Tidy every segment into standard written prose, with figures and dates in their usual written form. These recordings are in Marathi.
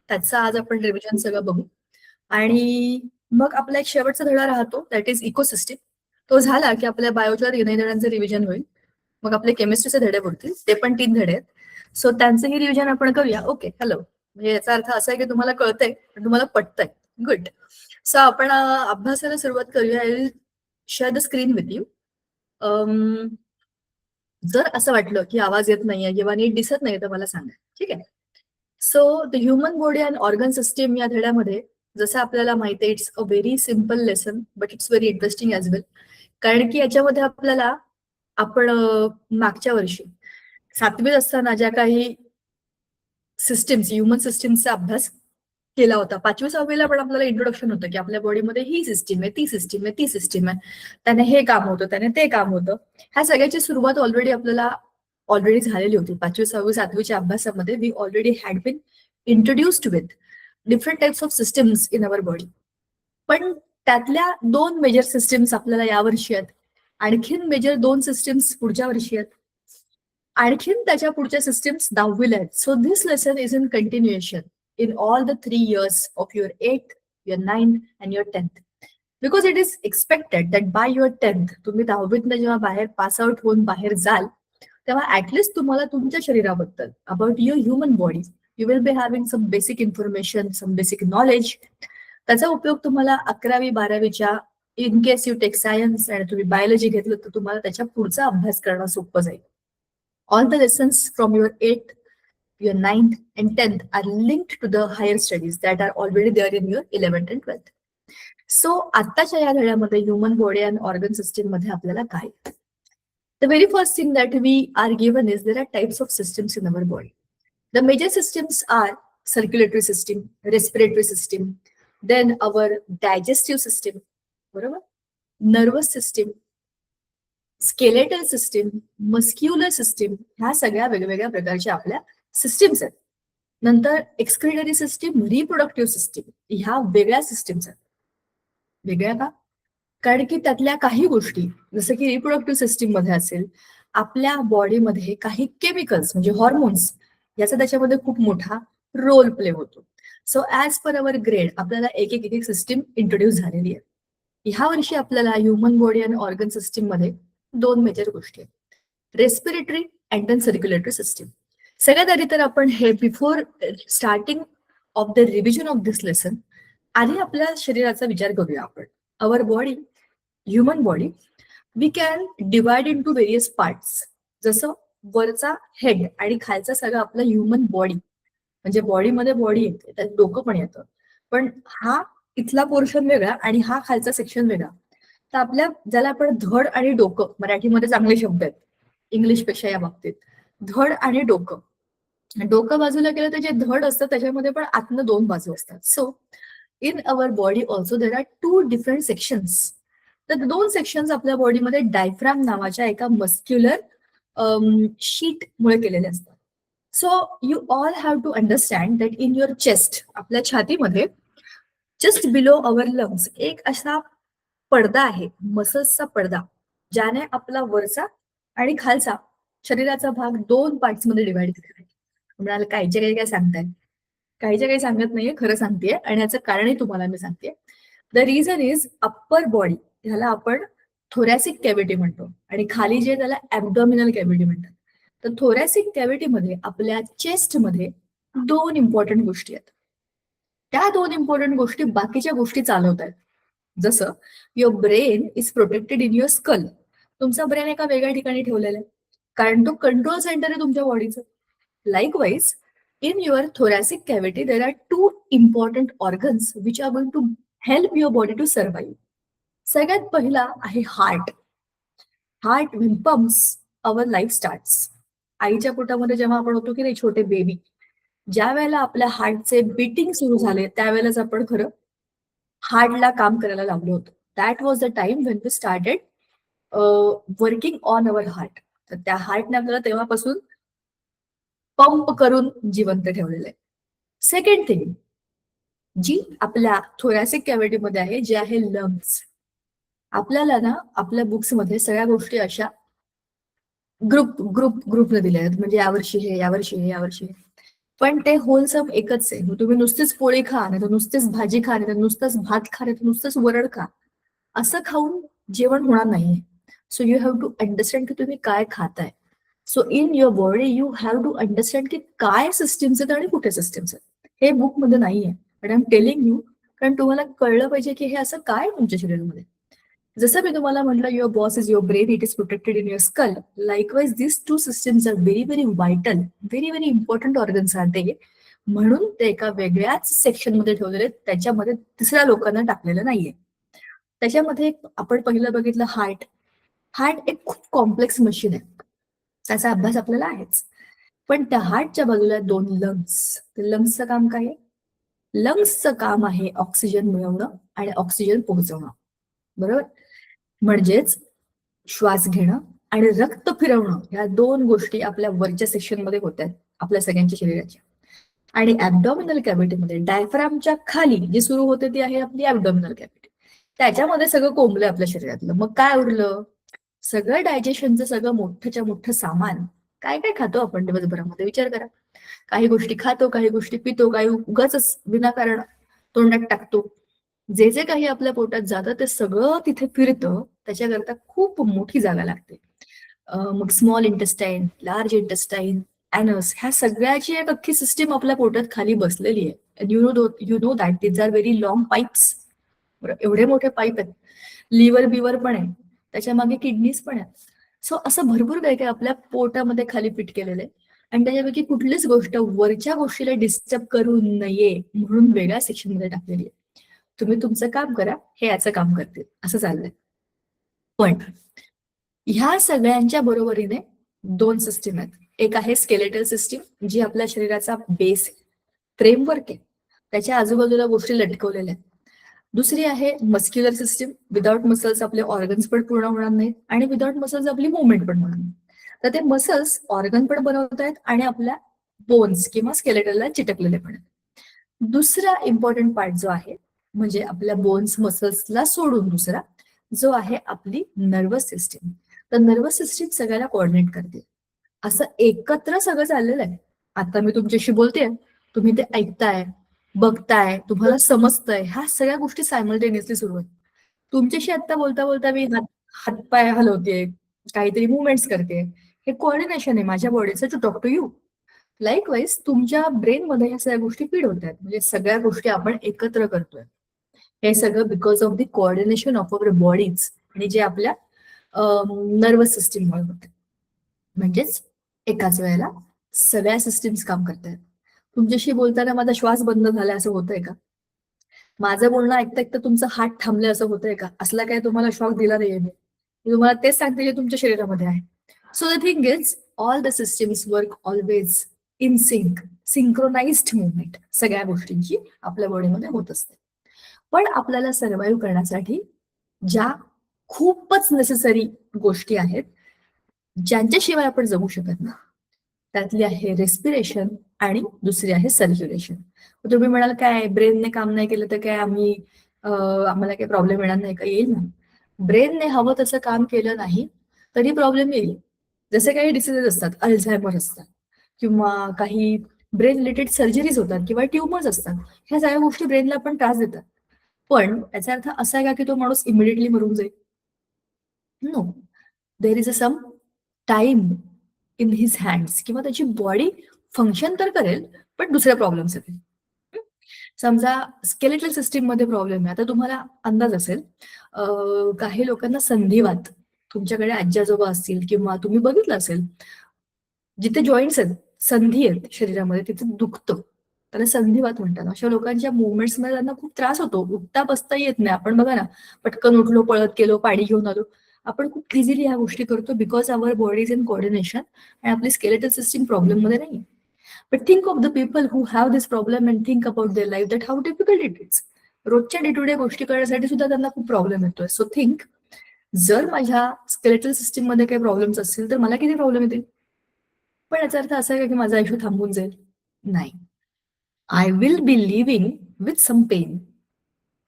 त्याचं आज आपण रिव्हिजन सगळं बघू. आणि मग आपला एक शेवटचा धडा राहतो, दॅट इज इकोसिस्टीम. तो झाला की आपल्या बायोच्या 3 धड्यांचं रिव्हिजन होईल. मग आपले केमिस्ट्रीचे धडे पडतील, ते पण 3 धडे आहेत. सो त्यांचंही रिव्हिजन आपण करूया. Okay, hello. म्हणजे याचा अर्थ असा आहे की तुम्हाला कळतंय पण तुम्हाला पटतंय. गुड. सो आपण अभ्यासाला सुरुवात करूया. I will share the screen with you. जर असं वाटलं की आवाज येत नाहीये किंवा नीट दिसत नाही तर मला सांगा, ठीक आहे. So the human body and organ system या धड्यामध्ये जसं आपल्याला माहिती आहे, it's a very simple lesson but it's very interesting as well. कारण की याच्यामध्ये आपल्याला आपण मागच्या वर्षी 7वीत असताना ज्या काही सिस्टीम्स, ह्युमन सिस्टीमचा अभ्यास केला होता. 5वी-6वीला पण आपल्याला इंट्रोडक्शन होतं की आपल्या बॉडीमध्ये ही सिस्टीम आहे, ती सिस्टीम आहे, ती सिस्टीम आहे. त्याने हे काम होतं, त्याने ते काम होतं. ह्या सगळ्याची सुरुवात ऑलरेडी झालेली होती. 5वी, 6वी, 7वीच्या अभ्यासामध्ये we already had been introduced with different types of systems in our body. पण त्यातल्या 2 मेजर सिस्टीम्स आपल्याला यावर्षी आहेत. आणखीन मेजर 2 सिस्टीम्स पुढच्या वर्षी आहेत. आणखीन त्याच्या पुढच्या सिस्टीम्स 10वीला आहेत. So this lesson is in continuation in all the 3 years of your 8th, your 9th and your 10th. Because it is expected that by your 10th, तुम्ही 10वीतनं जेव्हा बाहेर पास आउट होऊन बाहेर जाल, तेव्हा ऍटलिस्ट तुम्हाला तुमच्या शरीराबद्दल, about your human body, you will be having some basic information, some basic knowledge. त्याचा उपयोग तुम्हाला 11वी-12वीच्या in case you take science आणि तुम्ही बायोलॉजी घेतलं तर तुम्हाला त्याच्या पुढचा अभ्यास करणं सोपं जाईल. All the lessons from your 8th, your 9th and 10th are linked to the higher studies that are already there in your 11th and 12th. So आत्ताच्या या धड्यामध्ये human body and organ system मध्ये आपल्याला काय? The very first thing that we are given is there are types of systems in our body. The major systems are circulatory system, respiratory system, then our digestive system, बरोबर? Nervous system, skeletal system, muscular system, ह्या सगळ्या वेगवेगळ्या प्रकारच्या आपल्या सिस्टीम्स आहेत. नंतर एक्सक्रिटरी सिस्टीम, रिप्रोडक्टिव्ह सिस्टीम, ह्या वेगळ्या सिस्टीम्स आहेत. वेगळ्या का? कारण की त्यातल्या काही गोष्टी जसं की रिप्रोडक्टिव्ह सिस्टीम मध्ये असेल, आपल्या बॉडीमध्ये काही केमिकल्स म्हणजे हॉर्मोन्स याचा त्याच्यामध्ये खूप मोठा रोल प्ले होतो. So as per our grade आपल्याला एक एक सिस्टीम इंट्रोड्यूस झालेली आहे. ह्या वर्षी आपल्याला ह्युमन बॉडी आणि ऑर्गन सिस्टीम मध्ये 2 मेजर गोष्टी आहेत, respiratory and then circulatory system. सगळ्यात आधी तर आपण हे before starting of the revision of this lesson आधी आपल्या शरीराचा विचार करूया आपण. Our body, human body, we can divide into various parts. जसं वरचा हेड आणि खालचा सगळं आपलं ह्युमन बॉडी, म्हणजे बॉडीमध्ये बॉडी येते, त्यात डोकं पण येतं. पण हा इथला पोर्शन वेगळा आणि हा खालचा सेक्शन वेगळा. तर आपल्या ज्याला आपण धड आणि डोकं, मराठीमध्ये चांगले शब्द आहेत इंग्लिशपेक्षा या बाबतीत, धड आणि डोकं. डोकं बाजूला केलं तर जे धड असतं त्याच्यामध्ये पण आतनं 2 बाजू असतात. So in our body also there are 2 different sections. तर 2 सेक्शन्स आपल्या बॉडीमध्ये डायफ्राम नावाच्या एका मस्क्युलर शीट मुळे केलेले असतात. So you all have to understand that in your chest, आपल्या छातीमध्ये जस्ट बिलो अवर लंग्स एक असा पडदा आहे, मसल्सचा पडदा, ज्याने आपला वरचा आणि खालचा शरीराचा भाग 2 पार्ट्स मध्ये डिवाइड केलेला आहे. म्हणाल काहीच्या काही काय सांगताय, काहीच्या काही सांगत नाहीये, खरं सांगतेय आणि याचं कारणही तुम्हाला मी सांगते. The reason is upper body, ह्याला आपण थोरॅसिक कॅव्हिटी म्हणतो आणि खाली जे त्याला ऍब्डॉमिनल कॅव्हिटी म्हणतात. तर थोरॅसिक कॅव्हिटीमध्ये आपल्या चेस्टमध्ये 2 इम्पॉर्टंट गोष्टी आहेत. त्या 2 इम्पॉर्टंट गोष्टी बाकीच्या गोष्टी चालवत आहेत. जसं your brain is protected in your skull. तुमचा ब्रेन एका वेगळ्या ठिकाणी ठेवलेला आहे कारण तो कंट्रोल सेंटर आहे तुमच्या बॉडीचं. Likewise in your thoracic cavity there are 2 important organs which are going to help your body to survive. सगळ्यात पहिला आहे heart. Heart when pumps our life starts. आईच्या पोटामध्ये जेव्हा आपण होतो की नाही छोटे बेबी, ज्या वेळेला आपल्या हार्टचे बीटिंग सुरू झाले त्यावेळेलाच आपण खरं हार्टला काम करायला लागलो होतो. That was the time when we started working on our heart. तर त्या हार्टने आपल्याला तेव्हापासून पंप करून जिवंत ठेवलेलं आहे. सेकंड थिंग जी आपल्या थोरॅसिक कॅव्हिटीमध्ये आहे, जे आहे लंग्स. आपल्याला ना आपल्या बुक्समध्ये सगळ्या गोष्टी अशा ग्रुपने दिल्या आहेत, म्हणजे यावर्षी हे, यावर्षी हे, यावर्षी हे. पण ते होलसम एकच आहे. तुम्ही नुसतीच पोळी खा, नाही तर नुसतीच भाजी खा, नाही तर नुसतंच भात खा, नाही तर नुसतंच वरण खा, असं खाऊन जेवण होणार नाहीये. So you have to understand की तुम्ही काय खाताय. So in your body you have to understand की काय सिस्टीम्स आहेत आणि कुठे सिस्टीम्स आहेत. हे बुकमध्ये नाहीये, but I am telling you, कारण तुम्हाला कळलं पाहिजे की हे असं काय आहे तुमच्या शरीरामध्ये. जसं मी तुम्हाला म्हटलं, your boss is your brain, it is protected in your skull. Likewise this two systems are very very vital, very very important organs are ते. म्हणून ते एका वेगळ्याच सेक्शन मध्ये ठेवलेले, त्याच्यामध्ये तिसऱ्या लोकांना टाकलेलं नाहीये. त्याच्यामध्ये आपण पहिलं बघितलं हार्ट. हार्ट एक खूप कॉम्प्लेक्स मशीन आहे, त्याचा अभ्यास आपल्याला आहेच. पण त्या हार्टच्या बाजूला 2 लंग्स. लंग्सचं काम काय आहे? लंग्सचं काम आहे ऑक्सिजन मिळवणं आणि ऑक्सिजन पोहोचवणं, बरोबर. म्हणजेच श्वास घेणं आणि रक्त फिरवणं, ह्या 2 गोष्टी आपल्या वरच्या सेक्शन मध्ये होत आहेत आपल्या सगळ्यांच्या शरीराच्या. आणि ऍब्डॉमिनल कॅव्हिटीमध्ये डायफ्रामच्या खाली जी सुरू होते ती आहे आपली ऍब्डॉमिनल कॅव्हिटी. त्याच्यामध्ये सगळं कोंबलं आपल्या शरीरातलं. मग काय उरलं? सगळं डायजेशनचं सगळं मोठंच्या मोठं सामान. काय काय खातो आपण दिवसभरामध्ये विचार करा. काही गोष्टी खातो, काही गोष्टी पितो, काही उगाच विनाकारण तोंडात टाकतो. जे जे काही आपल्या पोटात जातं ते सगळं तिथे फिरतं, त्याच्याकरता खूप मोठी जागा लागते. मग small intestine, large intestine, anus, ह्या सगळ्याची एक अख्खी सिस्टीम आपल्या पोटात खाली बसलेली आहे. You know that these are very long pipes. एवढे मोठे पाईप आहेत. लिव्हर बिवर पण आहे, त्याच्या मागे किडनीज पण आहेत. सो असं भरपूर काही काही आपल्या पोटामध्ये खाली फिट केलेलं आहे. आणि त्याच्यापैकी कुठलीच गोष्ट वरच्या गोष्टीला डिस्टर्ब करू नये म्हणून वेगळ्या सेक्शन मध्ये टाकलेली आहे. तुम्ही तुमचं काम करा, हे याचं काम करतील, असं चाललंय. पण ह्या सगळ्यांच्या बरोबरीने 2 सिस्टीम आहेत. एक आहे स्केलेटल सिस्टीम, जी आपल्या शरीराचा बेस आहे, फ्रेमवर्क आहे, त्याच्या आजूबाजूला गोष्टी लटकवलेल्या आहेत. दुसरी आहे मस्क्युलर सिस्टीम. विदाउट मसल्स आपले ऑर्गन्स पण पूर्ण होणार नाहीत आणि विदाउट मसल्स आपली मुवमेंट पण होणार नाही. तर ते मसल्स ऑर्गन पण बनवत आहेत आणि आपल्या बोन्स किंवा स्केलेटलला चिटकलेले पण आहेत. दुसरा इम्पॉर्टंट पार्ट जो आहे, म्हणजे आपल्या बोन्स मसल्सला सोडून दुसरा, जो आहे आपली नर्वस सिस्टीम. तर नर्वस सिस्टीम सगळ्याला कोऑर्डिनेट करते. असं एकत्र सगळं चाललेलं आहे. आता मी तुमच्याशी बोलतेय, तुम्ही ते ऐकताय, बघताय, तुम्हाला समजतंय, ह्या सगळ्या गोष्टी सायमल्टेनियसली सुरू आहेत. तुमच्याशी आता बोलता बोलता मी हातपाय हलवते, काहीतरी मुवमेंट्स करते, हे कोऑर्डिनेशन आहे माझ्या बॉडीचं to talk to you. Likewise तुमच्या ब्रेनमध्ये ह्या सगळ्या गोष्टी फीड होत आहेत, म्हणजे सगळ्या गोष्टी आपण एकत्र करतोय. हे सगळं because of the coordination of our bodies आणि जे आपल्या नर्वस सिस्टीममुळे होते. म्हणजेच एकाच वेळेला सगळ्या सिस्टीम्स काम करतायत. तुमच्याशी बोलताना माझा श्वास बंद झालाय असं होतंय का? माझं बोलणं ऐकता ऐकता तुमचं हात थांबले असं होतंय का? असला काय तुम्हाला शॉक दिला नाहीये मी. तुम्हाला तेच सांगते जे तुमच्या शरीरामध्ये आहे. So the thing is, all the systems work always in sync, synchronized movement सगळ्या गोष्टींची आपल्या बॉडीमध्ये होत असते. पण आपल्याला सर्व्हाइव्ह करण्यासाठी ज्या खूपच नेसेसरी गोष्टी आहेत, ज्यांच्याशिवाय आपण जगू शकत नाही, त्यातली आहे रेस्पिरेशन आणि दुसरी आहे सर्क्युलेशन. तुम्ही म्हणाल काय ब्रेनने काम नाही केलं तर काय आम्हाला काही प्रॉब्लेम येणार नाही का? येईल ना. ब्रेनने हवं तसं काम केलं नाही तरी प्रॉब्लेम येईल. जसे काही डिसिजेस असतात, अल्झायमर असतात किंवा काही ब्रेन रिलेटेड सर्जरीज होतात किंवा ट्युमर्स असतात, ह्या सगळ्या गोष्टी ब्रेनला पण त्रास देतात. पण याचा अर्थ असा आहे का की तो माणूस इमिडिएटली मरून जाईल? No. There is a some time in his hands, किंवा त्याची बॉडी फंक्शन तर करेल पण दुसऱ्या प्रॉब्लेम्स येतील. समजा स्केलेटल सिस्टीम मध्ये प्रॉब्लेम आहे, आता तुम्हाला अंदाज असेल, काही लोकांना संधिवात, तुमच्याकडे आजी आजोबा असतील किंवा तुम्ही बघितलं असेल, जिथे जॉईंट्स आहेत, संधी आहेत शरीरामध्ये, तिथे दुखतं, त्याला संधिवात म्हणतात. अशा लोकांच्या मुवमेंट्स मध्ये त्यांना खूप त्रास होतो, उठता बसता येत नाही. आपण बघा ना, पटकन उठलो, पळत गेलो, पाणी घेऊन आलो, आपण खूप इझिली ह्या गोष्टी करतो because our body is in coordination आणि आपली स्केलेटल सिस्टीम प्रॉब्लेम मध्ये नाही. But think of the people who have this problem and think about their life, that how difficult it is. रोजच्या डे टू डे गोष्टी करण्यासाठी सुद्धा त्यांना खूप प्रॉब्लेम येतोय. सो थिंक, जर माझ्या स्केलेटल सिस्टीम मध्ये काही प्रॉब्लेम्स असतील तर मला किती प्रॉब्लेम येतील. पण याचा अर्थ असा आहे का की माझं आयुष्य थांबून जाईल? नाही. I will be living with some pain.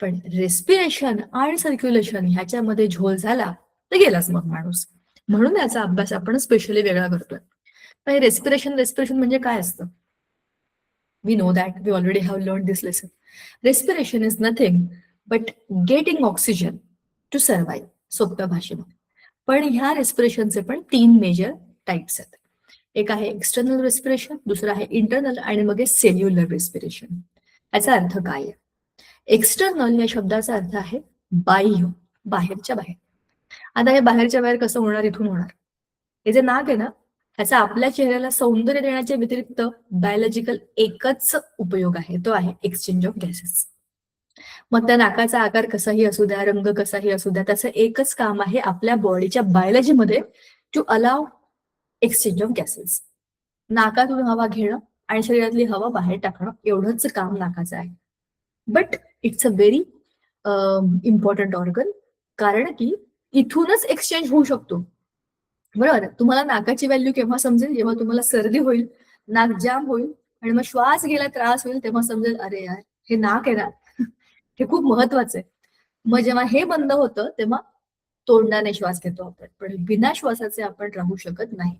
पण रेस्पिरेशन आणि सर्क्युलेशन ह्याच्यामध्ये झोल झाला तर गेलाच मग माणूस. म्हणून याचा अभ्यास आपण स्पेशली वेगळा करतोय. रेस्पिरेशन रेस्पिरेशन म्हणजे काय असतं? We know that. We already have learned this lesson. Respiration is nothing but getting oxygen to survive. सोप्या भाषेमध्ये. पण ह्या रेस्पिरेशनचे पण 3 मेजर टाइप्स आहेत. एक आहे एक्सटर्नल रेस्पिरेशन, दुसरं आहे इंटरनल आणि मग सेल्युलर रेस्पिरेशन. याचा अर्थ काय आहे? एक्सटर्नल या शब्दाचा अर्थ आहे बाह्य, बाहेरच्या बाहेर. आता हे बाहेरच्या बाहेर कसं होणार? इथून होणार. हे जे नाक आहे ना, त्याचा आपल्या चेहऱ्याला सौंदर्य देण्याच्या व्यतिरिक्त बायोलॉजिकल एकच उपयोग आहे, तो आहे एक्सचेंज ऑफ गॅसेस. मग त्या नाकाचा आकार कसाही असू द्या, रंग कसाही असू द्या, त्याचं एकच काम आहे आपल्या बॉडीच्या बायोलॉजीमध्ये to allow exchange of gases. नाकातून हवा घेणं आणि शरीरातली हवा बाहेर टाकणं एवढंच काम नाकाचं आहे. But it's a very important organ, कारण की इथूनच एक्सचेंज होऊ शकतो. बरोबर. तुम्हाला नाकाची व्हॅल्यू केव्हा समजेल? जेव्हा तुम्हाला सर्दी होईल, नाक जाम होईल आणि मग श्वास घ्यायला त्रास होईल, तेव्हा समजेल अरे यार, हे नाक आहे ना, हे खूप महत्वाचं आहे. मग जेव्हा हे बंद होतं तेव्हा तोंडाने श्वास घेतो आपण, पण बिना श्वासाचे आपण राहू शकत नाही.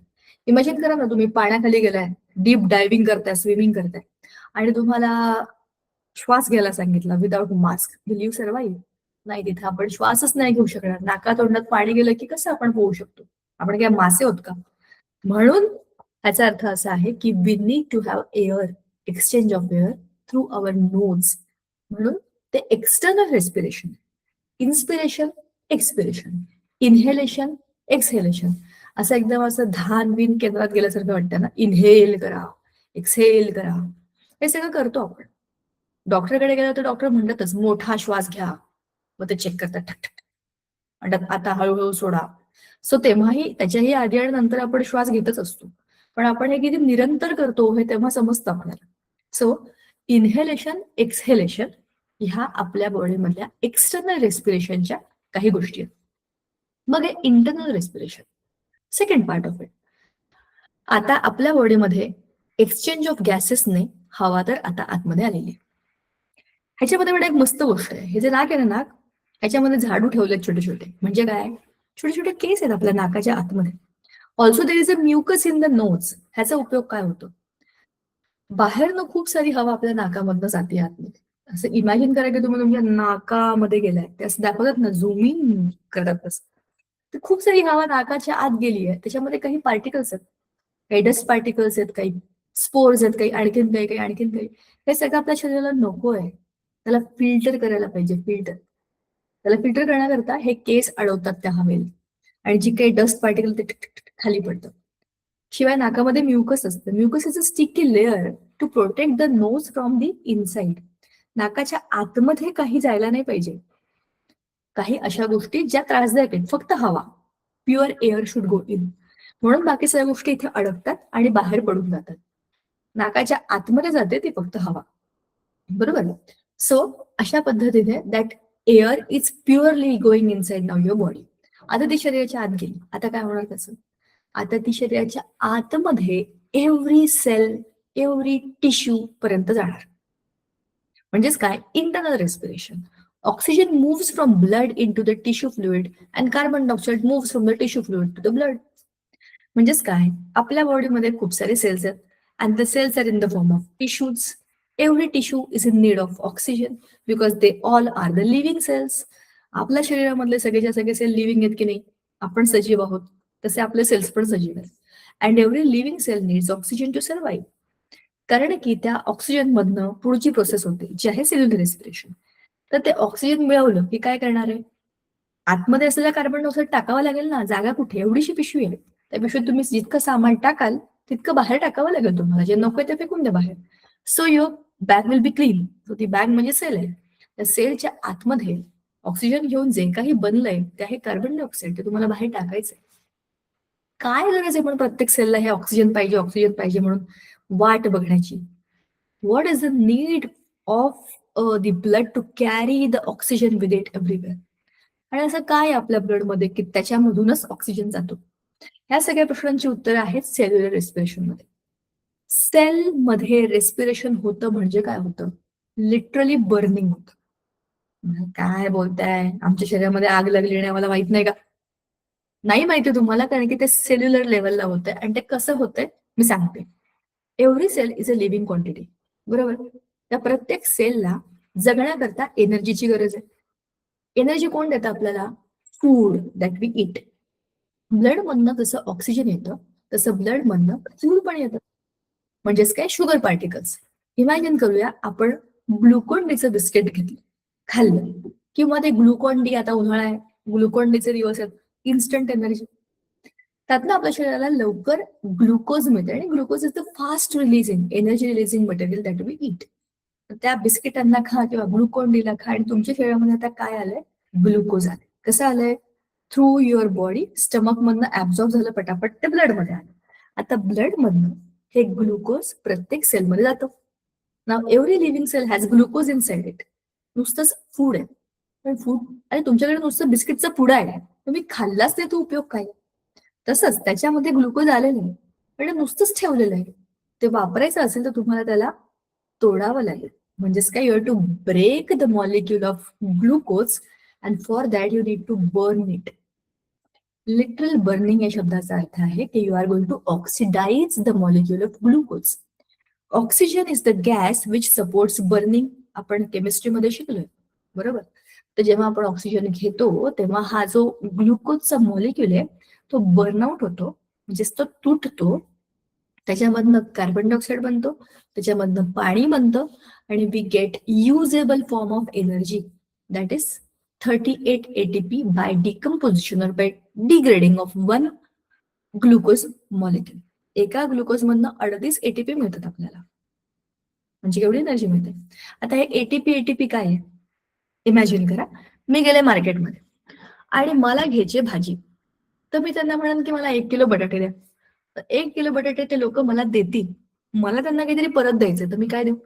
इमॅजिन करा ना, तुम्ही पाण्याखाली गेलाय, डीप डायव्हिंग करताय, स्विमिंग करताय आणि तुम्हाला श्वास घ्यायला सांगितला without mask. Will you survive? नाही, तिथे आपण श्वासच नाही घेऊ शकणार. नाका तोंडात पाणी गेलं की कसं आपण पोहू शकतो? आपण काय मासे होत का? म्हणून याचा अर्थ असा आहे की we need to have air, exchange of air through our nose. म्हणून ते external respiration, inspiration, expiration, inhalation, exhalation. असं एकदम असं धान बिन केंद्रात गेल्यासारखं वाटतं ना. इन्हेल करा, एक्सहेल करा, हे सगळं करतो आपण. डॉक्टरकडे गेलं तर डॉक्टर म्हणतातच मोठा श्वास घ्या, मग ते चेक करतात ठक ठक, म्हणतात आता हळूहळू सोडा. सो तेव्हाही त्याच्याही आधी आणि नंतर आपण श्वास घेतच असतो, पण आपण हे किती निरंतर करतो हे तेव्हा समजतं आपल्याला. सो इन्हेलेशन, एक्सहेलेशन ह्या आपल्या बॉडीमधल्या एक्सटर्नल रेस्पिरेशनच्या काही गोष्टी आहेत. मग हे internal respiration, second part of it. आता आपल्या बॉडीमध्ये एक्सचेंज ऑफ गॅसेसने हवा तर आता आतमध्ये आलेली आहे. ह्याच्यामध्ये पण एक मस्त गोष्ट आहे. हे जे नाक आहे ना, नाक, ह्याच्यामध्ये झाडू ठेवलेत छोटे छोटे. म्हणजे काय? छोटे छोटे केस आहेत आपल्या नाकाच्या आतमध्ये. Also there is a mucus in the nose. ह्याचा उपयोग काय होतो? बाहेरनं खूप सारी हवा आपल्या नाकामधनं जाते आतमध्ये. असं इमॅजिन करा की तुम्ही तुमच्या नाकामध्ये गेलाय, ते असं दाखवतात ना, झूम इन करतात तसं. तर खूप सारी हवा नाकाच्या आत गेली आहे. त्याच्यामध्ये काही पार्टिकल्स आहेत, काही डस्ट पार्टिकल्स आहेत, काही स्पोर्स आहेत, काही आणखीन काही, काही आणखीन काही. हे सगळं आपल्या शरीराला नको आहे. त्याला फिल्टर करायला पाहिजे, फिल्टर. त्याला फिल्टर करण्याकरता हे केस अडवतात त्या हवेला आणि जी काही डस्ट पार्टिकल ते खाली पडतं. शिवाय नाकामध्ये म्युकस असतं. Mucus is a sticky layer to protect the nose from the inside. नाकाच्या आतमध्ये काही जायला नाही पाहिजे, काही अशा गोष्टी ज्या त्रासदायक आहेत. फक्त हवा, pure air should go in. म्हणून बाकी सगळ्या गोष्टी इथे अडकतात आणि बाहेर पडून जातात. नाकाच्या आतमध्ये जाते ती फक्त हवा. बरोबर. सो अशा पद्धतीने that air is purely going inside now your body. आता ती शरीराच्या आत गेली. आता काय होणार त्याचं? आता ती शरीराच्या आतमध्ये एव्हरी सेल, एव्हरी टिश्यू पर्यंत जाणार. म्हणजेच काय? Internal respiration. Oxygen moves from blood into the tissue fluid and carbon dioxide moves from the tissue fluid to the blood. म्हणजेच काय? आपल्या बॉडीमध्ये खूप सारे सेल्स आहेत and the cells are in the form of tissues. Every tissue is in need of oxygen because they all are the living cells. आपल्या शरीरामधले सगळेच्या सगळे सेल लिव्हिंग आहेत की नाही? आपण सजीव आहोत, तसे आपले सेल्स पण सजीव आहेत. And every living cell needs oxygen to survive. कारण की त्या ऑक्सिजन मधनं पुढची प्रोसेस होते जी आहे सेल्युलर रेस्पिरेशन. तर ते ऑक्सिजन मिळवलं की काय करणार आहे? आतमध्ये असलेला कार्बन डायऑक्साईड टाकावा लागेल ना. जागा कुठे? एवढीशी पिशवी आहे. त्या पिशवीत तुम्ही जितकं सामान टाकाल तितकं बाहेर टाकावं लागेल तुम्हाला. जे नको ते फेकून द्या बाहेर. So your bag will be clean. So ती बॅग म्हणजे सेल आहे. त्या सेलच्या आतमध्ये ऑक्सिजन घेऊन जे काही बनलंय ते आहे कार्बन डायऑक्साईड, ते तुम्हाला बाहेर टाकायचंय. काय गरज आहे पण प्रत्येक सेलला हे ऑक्सिजन पाहिजे, ऑक्सिजन पाहिजे म्हणून वाट बघण्याची? What is the need of the blood to carry the oxygen with it everywhere? आणि असं काय आपल्या ब्लडमध्ये की त्याच्यामधूनच ऑक्सिजन जातो? ह्या सगळ्या प्रश्नांची उत्तरं आहेत सेल्युलर रेस्पिरेशन मध्ये. सेल मध्ये रेस्पिरेशन होतं म्हणजे काय होतं? लिटरली बर्निंग होतं. काय बोलताय? आमच्या शरीरामध्ये आग लागली आणि आम्हाला माहित नाही का? नाही माहिती तुम्हाला, कारण की ते सेल्युलर लेवलला होतंय. आणि ते कसं होतंय मी सांगते. Every cell is a living quantity. बरोबर. त्या प्रत्येक सेलला जगण्याकरता एनर्जीची गरज आहे. एनर्जी कोण देतं आपल्याला? Food that we eat. Blood मधनं जसं ऑक्सिजन येतं तसं ब्लड मधनं फूड पण येतं, म्हणजेच काय, शुगर पार्टिकल्स. इमॅजिन करूया आपण ग्लुकोन डीचं बिस्किट घेतलं, खाल्लं, किंवा ते ग्लुकॉन डी, आता उन्हाळा आहे, ग्लुकॉन डीचे दिवस आहेत, इन्स्टंट एनर्जी. त्यातनं आपल्या शरीराला लवकर ग्लुकोज मिळते, आणि glucose is the fast releasing energy releasing material that we eat. त्या बिस्किटांना खा किंवा ग्लुकॉन डीला खा, आणि तुमच्या शरीरामध्ये आता काय आलंय? ग्लुकोज आलंय. कसं आलंय? थ्रू युअर बॉडी, स्टमक मधनं ऍब्झॉर्ब झालं पटापट, ते ब्लड मध्ये आलं. आता ब्लड मधनं हे ग्लुकोज प्रत्येक सेलमध्ये जातं. Now every living cell has glucose inside it. नुसतंच फूड आहे, पण फूड, आणि तुमच्याकडे नुसतं बिस्किटचा पुडा आहे, तुम्ही खाल्लाच नाही तो उपयोग काय? तसंच त्याच्यामध्ये ग्लुकोज आलेलं आहे, पण नुसतंच ठेवलेलं आहे. ते वापरायचं असेल तर तुम्हाला त्याला तोडावं लागेल. म्हणजेच काय, you have to break the molecule of glucose, and for that you need to burn it. Literal burning या शब्दाचा अर्थ आहे की you are going to oxidize the molecule of glucose. Oxygen is the gas which supports burning. आपण केमिस्ट्रीमध्ये शिकलोय, बरोबर. तर जेव्हा आपण ऑक्सिजन घेतो तेव्हा हा जो ग्लुकोजचा मॉलिक्यूल आहे तो बर्नआउट होतो, म्हणजेच तो तुटतो. त्याच्यामधनं कार्बन डायऑक्साईड बनतो, त्याच्यामधनं पाणी बनतं, आणि we get usable form of energy, that is 38 ATP by decomposition or by degrading of one glucose molecule. एका ग्लुकोज मधनं 38 ATP मिळतात आपल्याला, म्हणजे एवढी एनर्जी मिळते. आता हे एटीपी काय आहे? इमॅजिन करा, मी गेले मार्केटमध्ये आणि मला घ्यायची भाजी, तर मी त्यांना म्हणेन की मला 1 किलो बटाटे द्या. तर 1 किलो बटाटे ते लोक मला देतील, मला त्यांना काहीतरी परत द्यायचं, तर मी काय देऊ?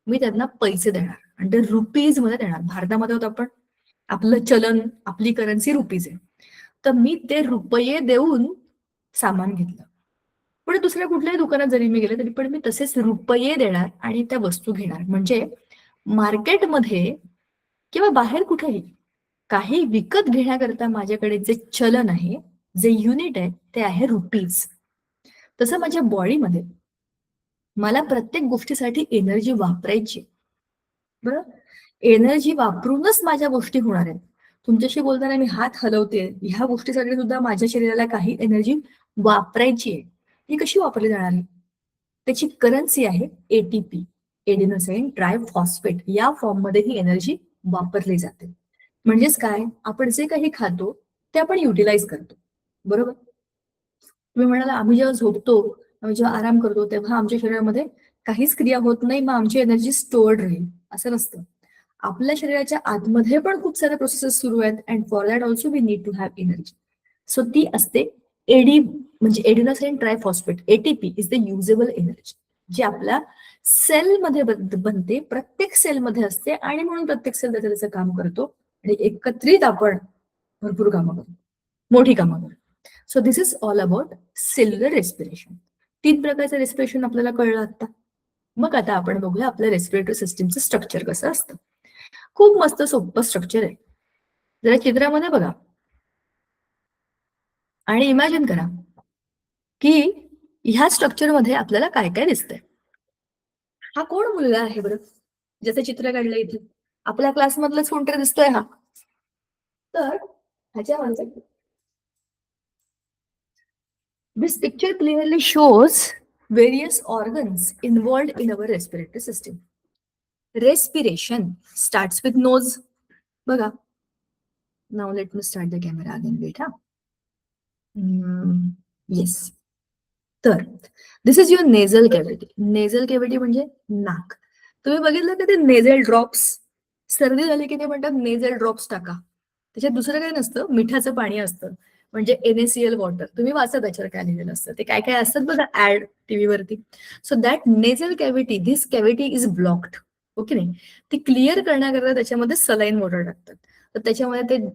मी त्यांना पैसे देणार, आणि ते रुपीज मध्ये देणार. भारतामध्ये होत आपण, आपलं चलन, आपली करन्सी रुपीज आहे, तर मी ते रुपये देऊन सामान घेतलं. पुढे दुसऱ्या कुठल्याही दुकानात जरी मी गेले तरी पण मी तसेच रुपये देणार आणि त्या वस्तू घेणार. म्हणजे मार्केटमध्ये किंवा बाहेर कुठेही काही विकत घेण्याकरता माझ्याकडे जे चलन आहे, जे युनिट आहे, ते आहे रुपीज. तसं माझ्या बॉडीमध्ये मला प्रत्येक गोष्टीसाठी एनर्जी वापरायची, बरं. एनर्जी वापरूनच माझ्या गोष्टी होणार आहेत. तुमच्याशी बोलताना मी हात हलवते, ह्या गोष्टीसाठी सुद्धा माझ्या शरीराला काही एनर्जी वापरायची आहे. ही कशी वापरली जाणार आहे? त्याची करन्सी आहे एटीपी, एडिनोसाइन ट्रायफॉस्फेट. या फॉर्म मध्ये ही एनर्जी वापरली जाते. म्हणजेच काय, आपण जे काही खातो ते आपण युटिलाइज करतो, बरोबर. तुम्ही म्हणाला आम्ही जेव्हा झोपतो, आम्ही जेव्हा आराम करतो, तेव्हा आमच्या शरीरामध्ये काहीच क्रिया होत नाही, मग आमची एनर्जी स्टोअर्ड राहील, असं नसतं. आपल्या शरीराच्या आतमध्ये पण खूप सारे प्रोसेसेस सुरू आहेत, and for that also we need to have energy. So ती असते एडी, म्हणजे adenosine triphosphate. ATP is the usable energy, जी आपल्या सेलमध्ये बनते, प्रत्येक सेलमध्ये असते, आणि म्हणून प्रत्येक सेल त्याचं काम करतो, आणि एकत्रित आपण भरपूर कामं करतो, मोठी कामं करतो. So this is all about cellular respiration. 3 प्रकारचं रेस्पिरेशन आपल्याला कळलं आता. मग आता आपण बघूया आपल्या रेस्पिरेटरी सिस्टीमचं स्ट्रक्चर कसं असतं. खूप मस्त सोपं स्ट्रक्चर आहे. जरा चित्रामध्ये बघा आणि इमॅजिन करा की ह्या स्ट्रक्चरमध्ये आपल्याला काय काय दिसतंय. हा कोण मुलगा आहे बरं, ज्याचं चित्र काढलं इथे? आपल्या क्लासमधलंच कोणतरी दिसतोय हा. तर ह्याच्यामध्ये this picture clearly shows various organs involved in our respiratory system. Respiration starts with nose. बघा. Now let me start the camera again. Wait, ha. Yes. तर this is your nasal cavity. Nasal cavity म्हणजे नाक. तुम्ही बघितलं का ते नेझल ड्रॉप्स? सर्दी झाली की ते म्हणतात नेझल ड्रॉप्स टाका. त्याच्यात दुसरं काही नसतं, मिठाचं पाणी असतं, म्हणजे NaCl वॉटर. तुम्ही वाचा त्याच्यावर काय लिहिलेलं असतं, ते काय काय असतात बघा ऍड टीव्हीवरती. So that nasal cavity, this cavity is blocked. Okay नाही, ती क्लिअर करण्याकरता त्याच्यामध्ये सलाईन वॉटर टाकतात. तर त्याच्यामध्ये ते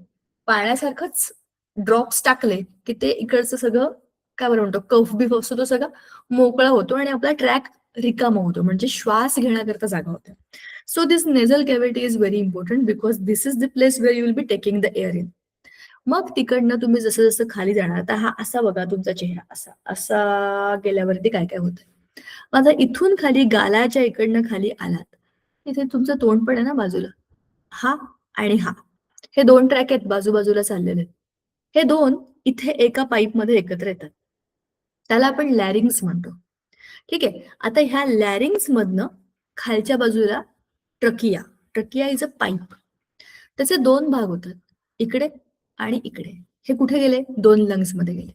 पाण्यासारखंच ड्रॉप्स टाकले की ते इकडचं सगळं काय बरं म्हणतो, कफ बिफ असतो तो सगळा मोकळा होतो, आणि आपला ट्रॅक रिकामा होतो, म्हणजे श्वास घेण्याकरता जागा होते. So this nasal cavity is very important because this is the place where you will be taking the air in. मग तिकडनं तुम्ही जसं जसं खाली जाणार, तर हा असा बघा तुमचा चेहरा, असा असा गेल्यावरती काय काय होतं. आता इथून खाली गालाच्या इकडनं खाली आलात, इथे तुमचं तोंड पण आहे ना बाजूला, हा आणि हा, हे 2 ट्रॅक आहेत बाजूबाजूला चाललेले. हे 2 इथे एका पाईपमध्ये एकत्र येतात. त्याला आपण लॅरिंग्स म्हणतो. ठीक आहे. आता ह्या लॅरिंग्स मधनं खालच्या बाजूला trachea. Trachea is a pipe. त्याचे 2 भाग होतात. इकडे आणि इकडे. हे कुठे गेले? 2 लंग्स मध्ये गेले.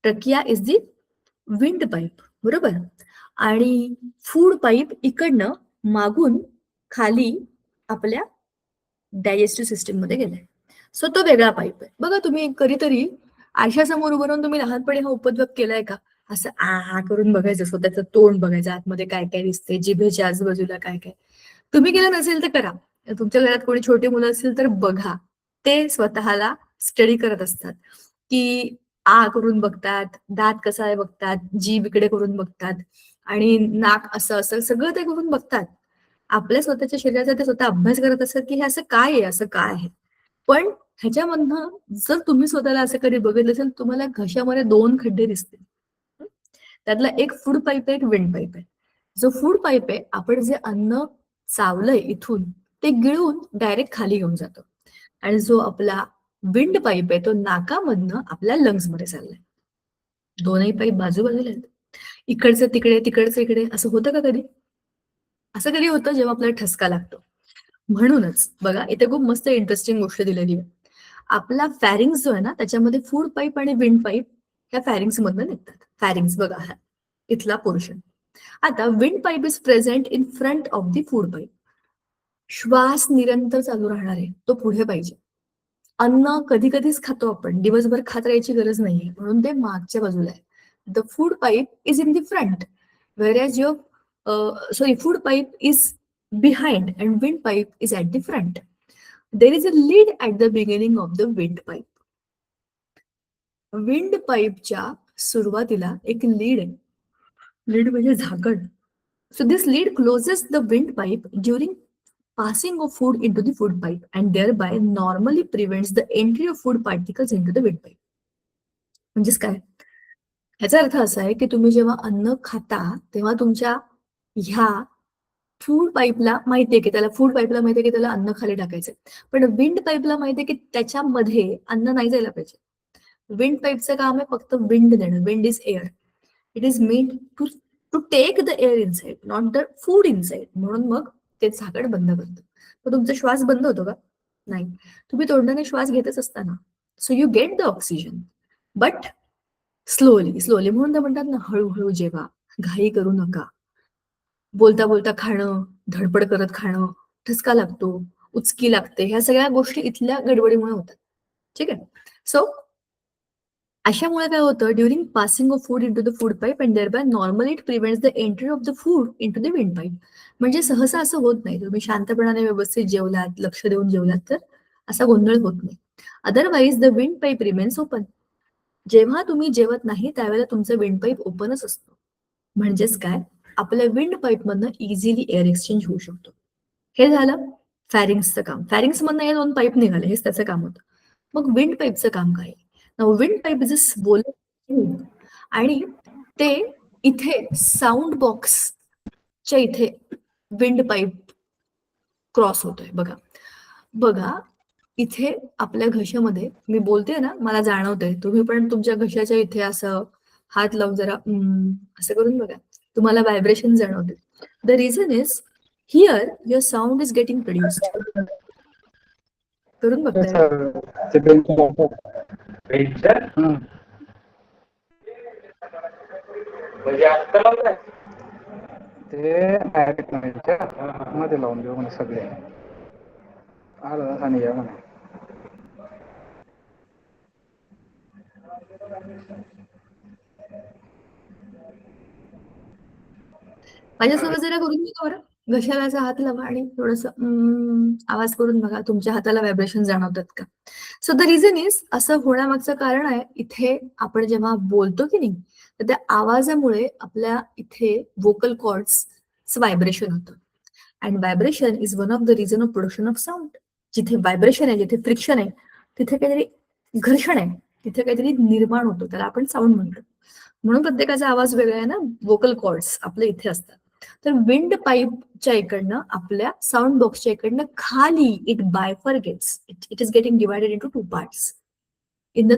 Trachea is the wind pipe, बरोबर? आणि फूड पाईप इकडनं मागून खाली आपल्या डायजेस्टिव्ह सिस्टीम मध्ये गेलाय. सो तो वेगळा पाईप आहे. बघा तुम्ही कधीतरी आरशासमोर उभं राहून तुम्ही लहानपणी हा उपद्व्याप केलाय का? असं आ करून बघायचं, स्वतःचं तोंड बघायचं, आतमध्ये काय काय दिसते, जिभेच्या आजूबाजूला काय काय. तुम्ही केलं नसेल तर करा. तुमच्या घरात कोणी छोटी मुलं असतील तर बघा. ते स्वतःला स्टडी करत असतात, की आ करून बघतात, दात कसा आहे बघतात, जीभ इकडे करून बघतात आणि नाक असं असं सगळं ते करून बघतात. आपल्या स्वतःच्या शरीराचा ते स्वतः अभ्यास करत असतात, की हे असं काय आहे, असं काय आहे. पण ह्याच्यामधनं जर तुम्ही स्वतःला असं कधी बघितलं असेल, तुम्हाला घशामध्ये 2 खड्डे दिसतील. त्यातला एक फूड पाईप आहे, एक विंड पाईप आहे. जो फूड पाईप आहे, आपण जे अन्न चावलंय इथून ते गिळून डायरेक्ट खाली घेऊन जातो. आणि जो आपला विंड पाईप आहे तो नाकामधनं आपल्या लंग्स मध्ये चाललाय. दोनही पाईप बाजूबाजूला आहेत. इकडचं तिकडे, तिकडचं इकडे असं होतं का कधी? असं कधी होतं जेव्हा आपल्याला ठसका लागतो. म्हणूनच बघा इथे खूप मस्त इंटरेस्टिंग गोष्ट दिलेली आहे. आपला फॅरिंग्स जो आहे ना त्याच्यामध्ये फूड पाईप आणि विंड पाईप ह्या फॅरिंग्स मधनं निघतात. फॅरिंग्स बघा हा इथला पोर्शन. आता wind pipe is present in front of the food pipe. श्वास निरंतर चालू राहणार आहे, तो पुढे पाहिजे. अन्न कधी कधीच खातो आपण, दिवसभर खात राहायची गरज नाहीये, म्हणून ते मागच्या बाजूला आहे. The food pipe is in the front, whereas your food pipe is behind and wind pipe is at the front. There is a lid at the beginning of the wind pipe. Wind पाईपच्या सुरुवातीला एक लीड आहे. लीड म्हणजे झाकण. So this lid closes the wind pipe during passing of food into the food pipe and thereby normally prevents the entry of food particles into the wind pipe. म्हणजेच काय? ह्याचा अर्थ असा आहे की तुम्ही जेव्हा अन्न खाता तेव्हा तुमच्या ह्या फूड पाईपला माहितीये की त्याला फूड पाईपला माहितीये की त्याला अन्न खाली टाकायचंय, पण विंड पाईपला माहितीये की त्याच्यामध्ये अन्न नाही जायला पाहिजे. विंड पाईपचं काम आहे फक्त विंड देणं. Wind is air. It is made to to take the air inside, not the food inside. म्हणून मग ते झाकण बंद करतं. मग तुमचा श्वास बंद होतो का? नाही. तुम्ही तोंडाने श्वास घेतच असताना. So you get the oxygen but slowly slowly. म्हणून ते म्हणतात ना हळूहळू जेवा, घाई करू नका. बोलता बोलता खाणं, धडपड करत खाणं, ठसका लागतो, उचकी लागते, ह्या सगळ्या गोष्टी इथल्या गडबडीमुळे होतात. ठीक आहे. सो अशामुळे काय होतं, during passing of food into the food pipe and thereby normally it prevents the entry of the food into the wind pipe. म्हणजे सहसा असं होत नाही. तुम्ही शांतपणाने व्यवस्थित जेवलात, लक्ष देऊन जेवलात तर असा गोंधळ होत नाही. Otherwise the wind pipe remains open. जेव्हा तुम्ही जेवत नाही त्यावेळेला तुमचं विंड पाईप ओपनच असतो. म्हणजेच काय, आपल्या विंड पाईप मधनं इझिली एअर एक्सचेंज होऊ शकतो. हे झालं फॅरिंग्सचं काम. फॅरिंग्स मधनं हे 2 पाईप निघाले, हेच त्याचं काम होतं. मग विंड पाईपचं काम काय? Wind pipe is a smaller tube आणि ते इथे साऊंड बॉक्सच्या इथे विंड पाईप क्रॉस होतोय. बघा बघा इथे आपल्या घशामध्ये मी बोलते ना, मला जाणवतंय. तुम्ही पण तुमच्या घशाच्या इथे असं हात लावून जरा असं करून बघा, तुम्हाला व्हायब्रेशन जाणवते. The reason is here your sound is getting produced. करून बघताय ते मध्ये लावून देऊ म्हणे सगळे आलं आणि या म्हणे. माझ्यासोबत जरा करून बघा बरं. घशाला असा हात लावा आणि थोडस आवाज करून बघा, तुमच्या हाताला व्हायब्रेशन जाणवतात का? सो द रिझन इज, असं होण्यामागचं कारण आहे, इथे आपण जेव्हा बोलतो की नाही तर त्या आवाजामुळे आपल्या इथे वोकल कॉर्ड्स व्हायब्रेशन होतं. And vibration is one of the reason of production of sound. जिथे व्हायब्रेशन आहे, जिथे फ्रिक्शन आहे, तिथे काहीतरी घर्षण आहे, तिथे काहीतरी निर्माण होतं, त्याला आपण साऊंड म्हणतो. म्हणून प्रत्येकाचा आवाज वेगळा आहे ना. वोकल कॉर्ड्स आपल्या इथे असतात. तर विंड पाईपच्या इकडनं आपल्या साऊंड बॉक्सच्या इकडनं खाली it bifurcates, it is getting divided into 2 parts in the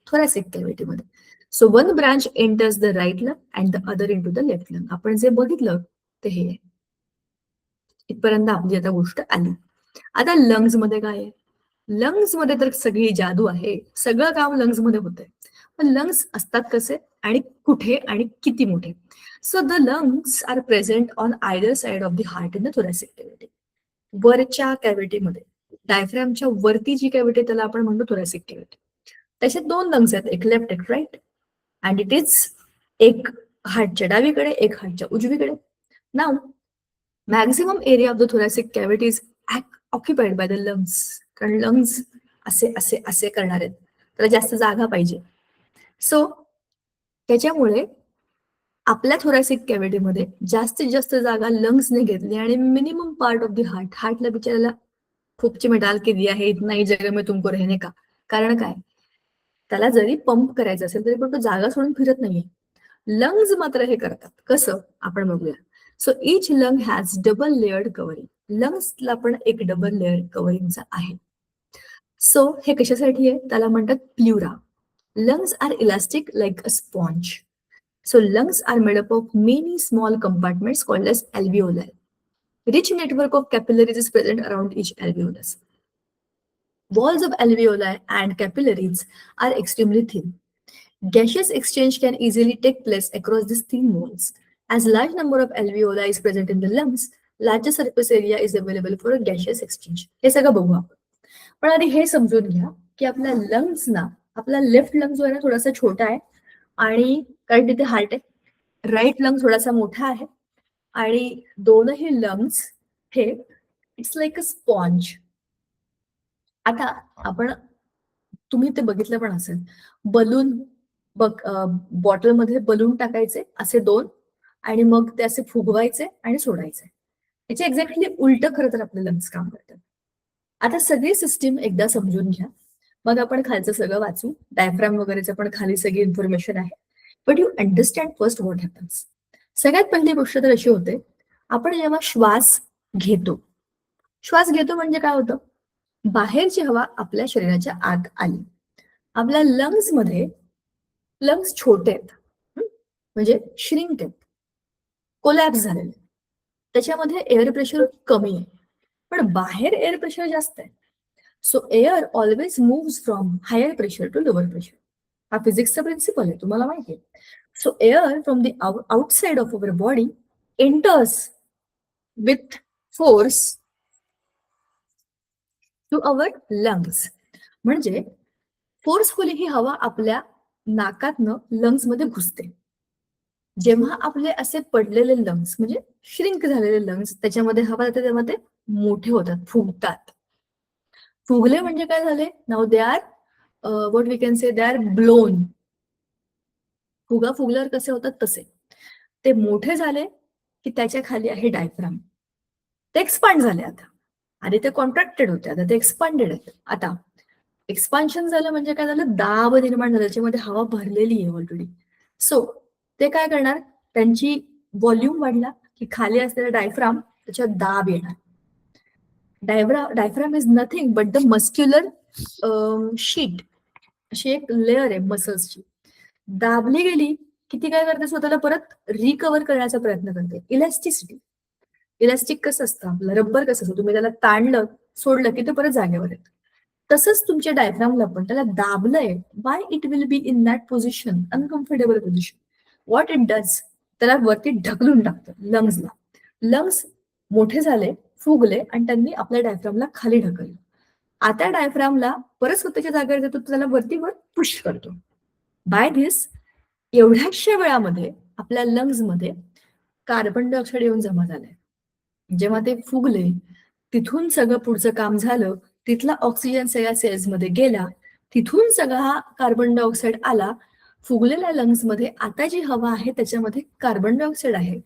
thoracic cavity मध्ये. So one branch enters the right lung and the other into the left lung. आपण जे बघितलं ते हे आहे. इथपर्यंत आपली आता गोष्ट आली. आता लंग्स मध्ये काय आहे? लंग्स मध्ये तर सगळी जादू आहे. सगळं काम लंग्स मध्ये होतंय. पण लंग्स असतात कसे आणि कुठे आणि किती मोठे? So the lungs are present on either side of the heart in the thoracic cavity. वरच्या कॅव्हिटीमध्ये, डायफ्रॅमच्या वरती जी कॅव्हिटी त्याला आपण म्हणतो thoracic cavity. त्याच्यात 2 लंग्स आहेत, एक लेफ्ट एक राईट. अँड इट इज एक हार्टच्या डावीकडे, एक हार्टच्या उजवीकडे. Now maximum area of the thoracic cavity is occupied by the lungs. कारण लंग्स असे असे असे करणार आहेत, तर जास्त जागा पाहिजे. सो त्याच्यामुळे आपल्या thoracic cavity मध्ये जास्तीत जास्त जागा लंग्सने घेतली आणि मिनिमम पार्ट ऑफ द हार्टला बिचारायला खूपची में डाल के दिया है, इतना ही जगह में तुमको रहने का. कारण काय, त्याला जरी पंप करायचं असेल तरी पण तो जागा सोडून फिरत नाहीये. लंग्स मात्र हे करतात. कसं आपण बघूया. So each lung has double layered covering. लंग्सला पण एक डबल लेअर कव्हरिंगचा आहे. सो हे कशासाठी आहे? त्याला म्हणतात pleura. Lungs are elastic like a sponge. So lungs are made up of many small compartments called as alveoli. Rich network of capillaries is present around each alveolus. Walls of alveoli and capillaries are extremely thin. Gaseous exchange can easily take place across these thin walls. As large number of alveoli is present in the lungs, larger surface area is available for a gaseous exchange. हे सगळं बघू आपण. पण आधी हे समजून घ्या की आपल्या लंग्सना, आपला लेफ्ट लंग जो आहे ना थोडासा छोटा आहे आणि कारण तिथे हार्ट आहे. राईट लंग थोडासा मोठा आहे आणि दोनही लंग्स हे इट्स लाईक अ स्पॉन्ज. आता आपण, तुम्ही ते बघितलं पण असेल, बलून बॉटलमध्ये बलून टाकायचे असे 2 आणि मग ते असे फुगवायचे आणि सोडायचे. याचे एक्झॅक्टली उलट खरं तर आपले लंग्स काम करतात. आता सगळी सिस्टीम एकदा समजून घ्या, मग आपण खालचं सगळं वाचू. डायफ्राम वगैरेचं पण खाली सगळी इन्फॉर्मेशन आहे. But you understand first what happens. सगळ्यात पहिली गोष्ट तर अशी होते, आपण जेव्हा श्वास घेतो म्हणजे काय होतं? बाहेरची हवा आपल्या शरीराच्या आत आली. आपल्या लंग्समध्ये, लंग्स छोटे आहेत, म्हणजे श्रिंक आहेत, कोलॅप्स झालेले. त्याच्यामध्ये एअर प्रेशर कमी आहे, पण बाहेर एअर प्रेशर जास्त आहे. So air always moves from higher pressure to lower pressure. हा फिजिक्सचा प्रिन्सिपल आहे, तुम्हाला माहिती आहे. So air from the outside of our body enters with force to our lungs. म्हणजे फोर्सफुली ही हवा आपल्या नाकातनं लंग्स मध्ये घुसते. जेव्हा आपले असे पडलेले लंग्स म्हणजे श्रिंक झालेले लंग्स, त्याच्यामध्ये हवा जाते तेव्हा ते मोठे होतात, फुगतात. फुगले म्हणजे काय झाले? Now they are what we can say, they are blown. फुगल्यावर कसे होतात तसे. ते मोठे झाले की त्याच्या खाली आहे डायफ्राम. ते एक्सपांड झाले. आता आधी ते कॉन्ट्रॅक्टेड होते, आता ते एक्सपांडेड आहेत. आता एक्सपान्शन झालं म्हणजे काय झालं? दाब निर्माण झाला, त्याच्यामध्ये हवा भरलेली आहे ऑलरेडी. सो ते काय करणार? त्यांची व्हॉल्यूम वाढला की खाली असलेला डायफ्राम त्याच्यात दाब येणार. Diaphragm is nothing but the muscular sheet. अशी एक लेअर आहे मसल्सची. दाबली गेली की ती काय करते? स्वतःला परत रिकव्हर करण्याचा प्रयत्न करते. इलॅस्टिसिटी. इलॅस्टिक कसं असतं आपलं, रबर कसं असतं, तुम्ही त्याला ताणलं सोडलं की ते परत जागेवर येतं. तसंच तुमच्या डायफ्रामला पण त्याला दाबलंय, why it will be in that position, uncomfortable position. What it does, त्याला वरती ढकलून टाकतं लंग्सला. लंग्स मोठे झाले, फुगले आणि त्यांनी आपल्या डायफ्रामला खाली ढकललं. आता डायफ्रामला परत स्वतःच्या जागेवर देतो, त्याला वरती वर पुश करतो. बाय धिस एवढ्याशा वेळामध्ये आपल्या लंग्समध्ये कार्बन डायऑक्साईड येऊन जमा झालाय. जेव्हा ते फुगले, तिथून सगळं पुढचं काम झालं, तिथला ऑक्सिजन सगळ्या सेल्समध्ये गेला, तिथून सगळा हा कार्बन डायऑक्साईड आला. फुगलेल्या लंग्समध्ये आता जी हवा आहे त्याच्यामध्ये कार्बन डायऑक्साईड आहे.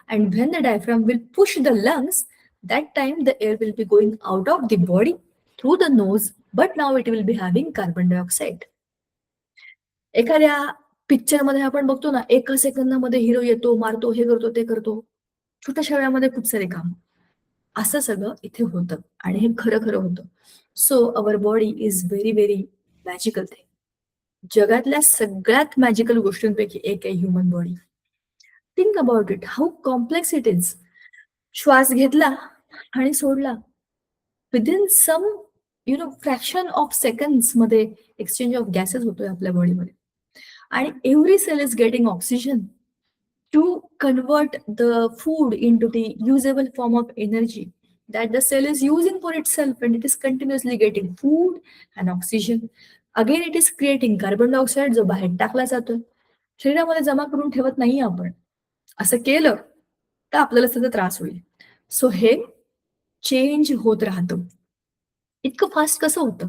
And when the diaphragm will push the lungs, that time the air will be going out of the body through the nose, but now it will be having carbon dioxide. एखाद्या पिक्चरमध्ये आपण बघतो ना, एका सेकंदामध्ये हिरो येतो, मारतो, हे करतो, ते करतो. छोट्याशा वेळामध्ये खूप सारे काम. असं सगळं इथे होतं आणि हे खरं होतं. So our body is very, very magical thing. जगातल्या सगळ्यात मॅजिकल गोष्टींपैकी एक आहे human body. Think about it, how complex it is. श्वास घेतला आणि सोडला. Within some fraction of seconds मध्ये एक्सचेंज ऑफ गॅसेस होतोय आपल्या बॉडीमध्ये. आणि every cell is getting oxygen to convert the food into the usable form of energy that the cell is using for itself, and it is continuously getting food and oxygen. Again it is creating carbon dioxide जो बाहेर टाकला जातो. शरीरामध्ये जमा करून ठेवत नाही आपण. असं केलं तर आपल्याला त्याचा त्रास होईल. सो हे चेंज होत राहतं. इतकं फास्ट कसं होतं?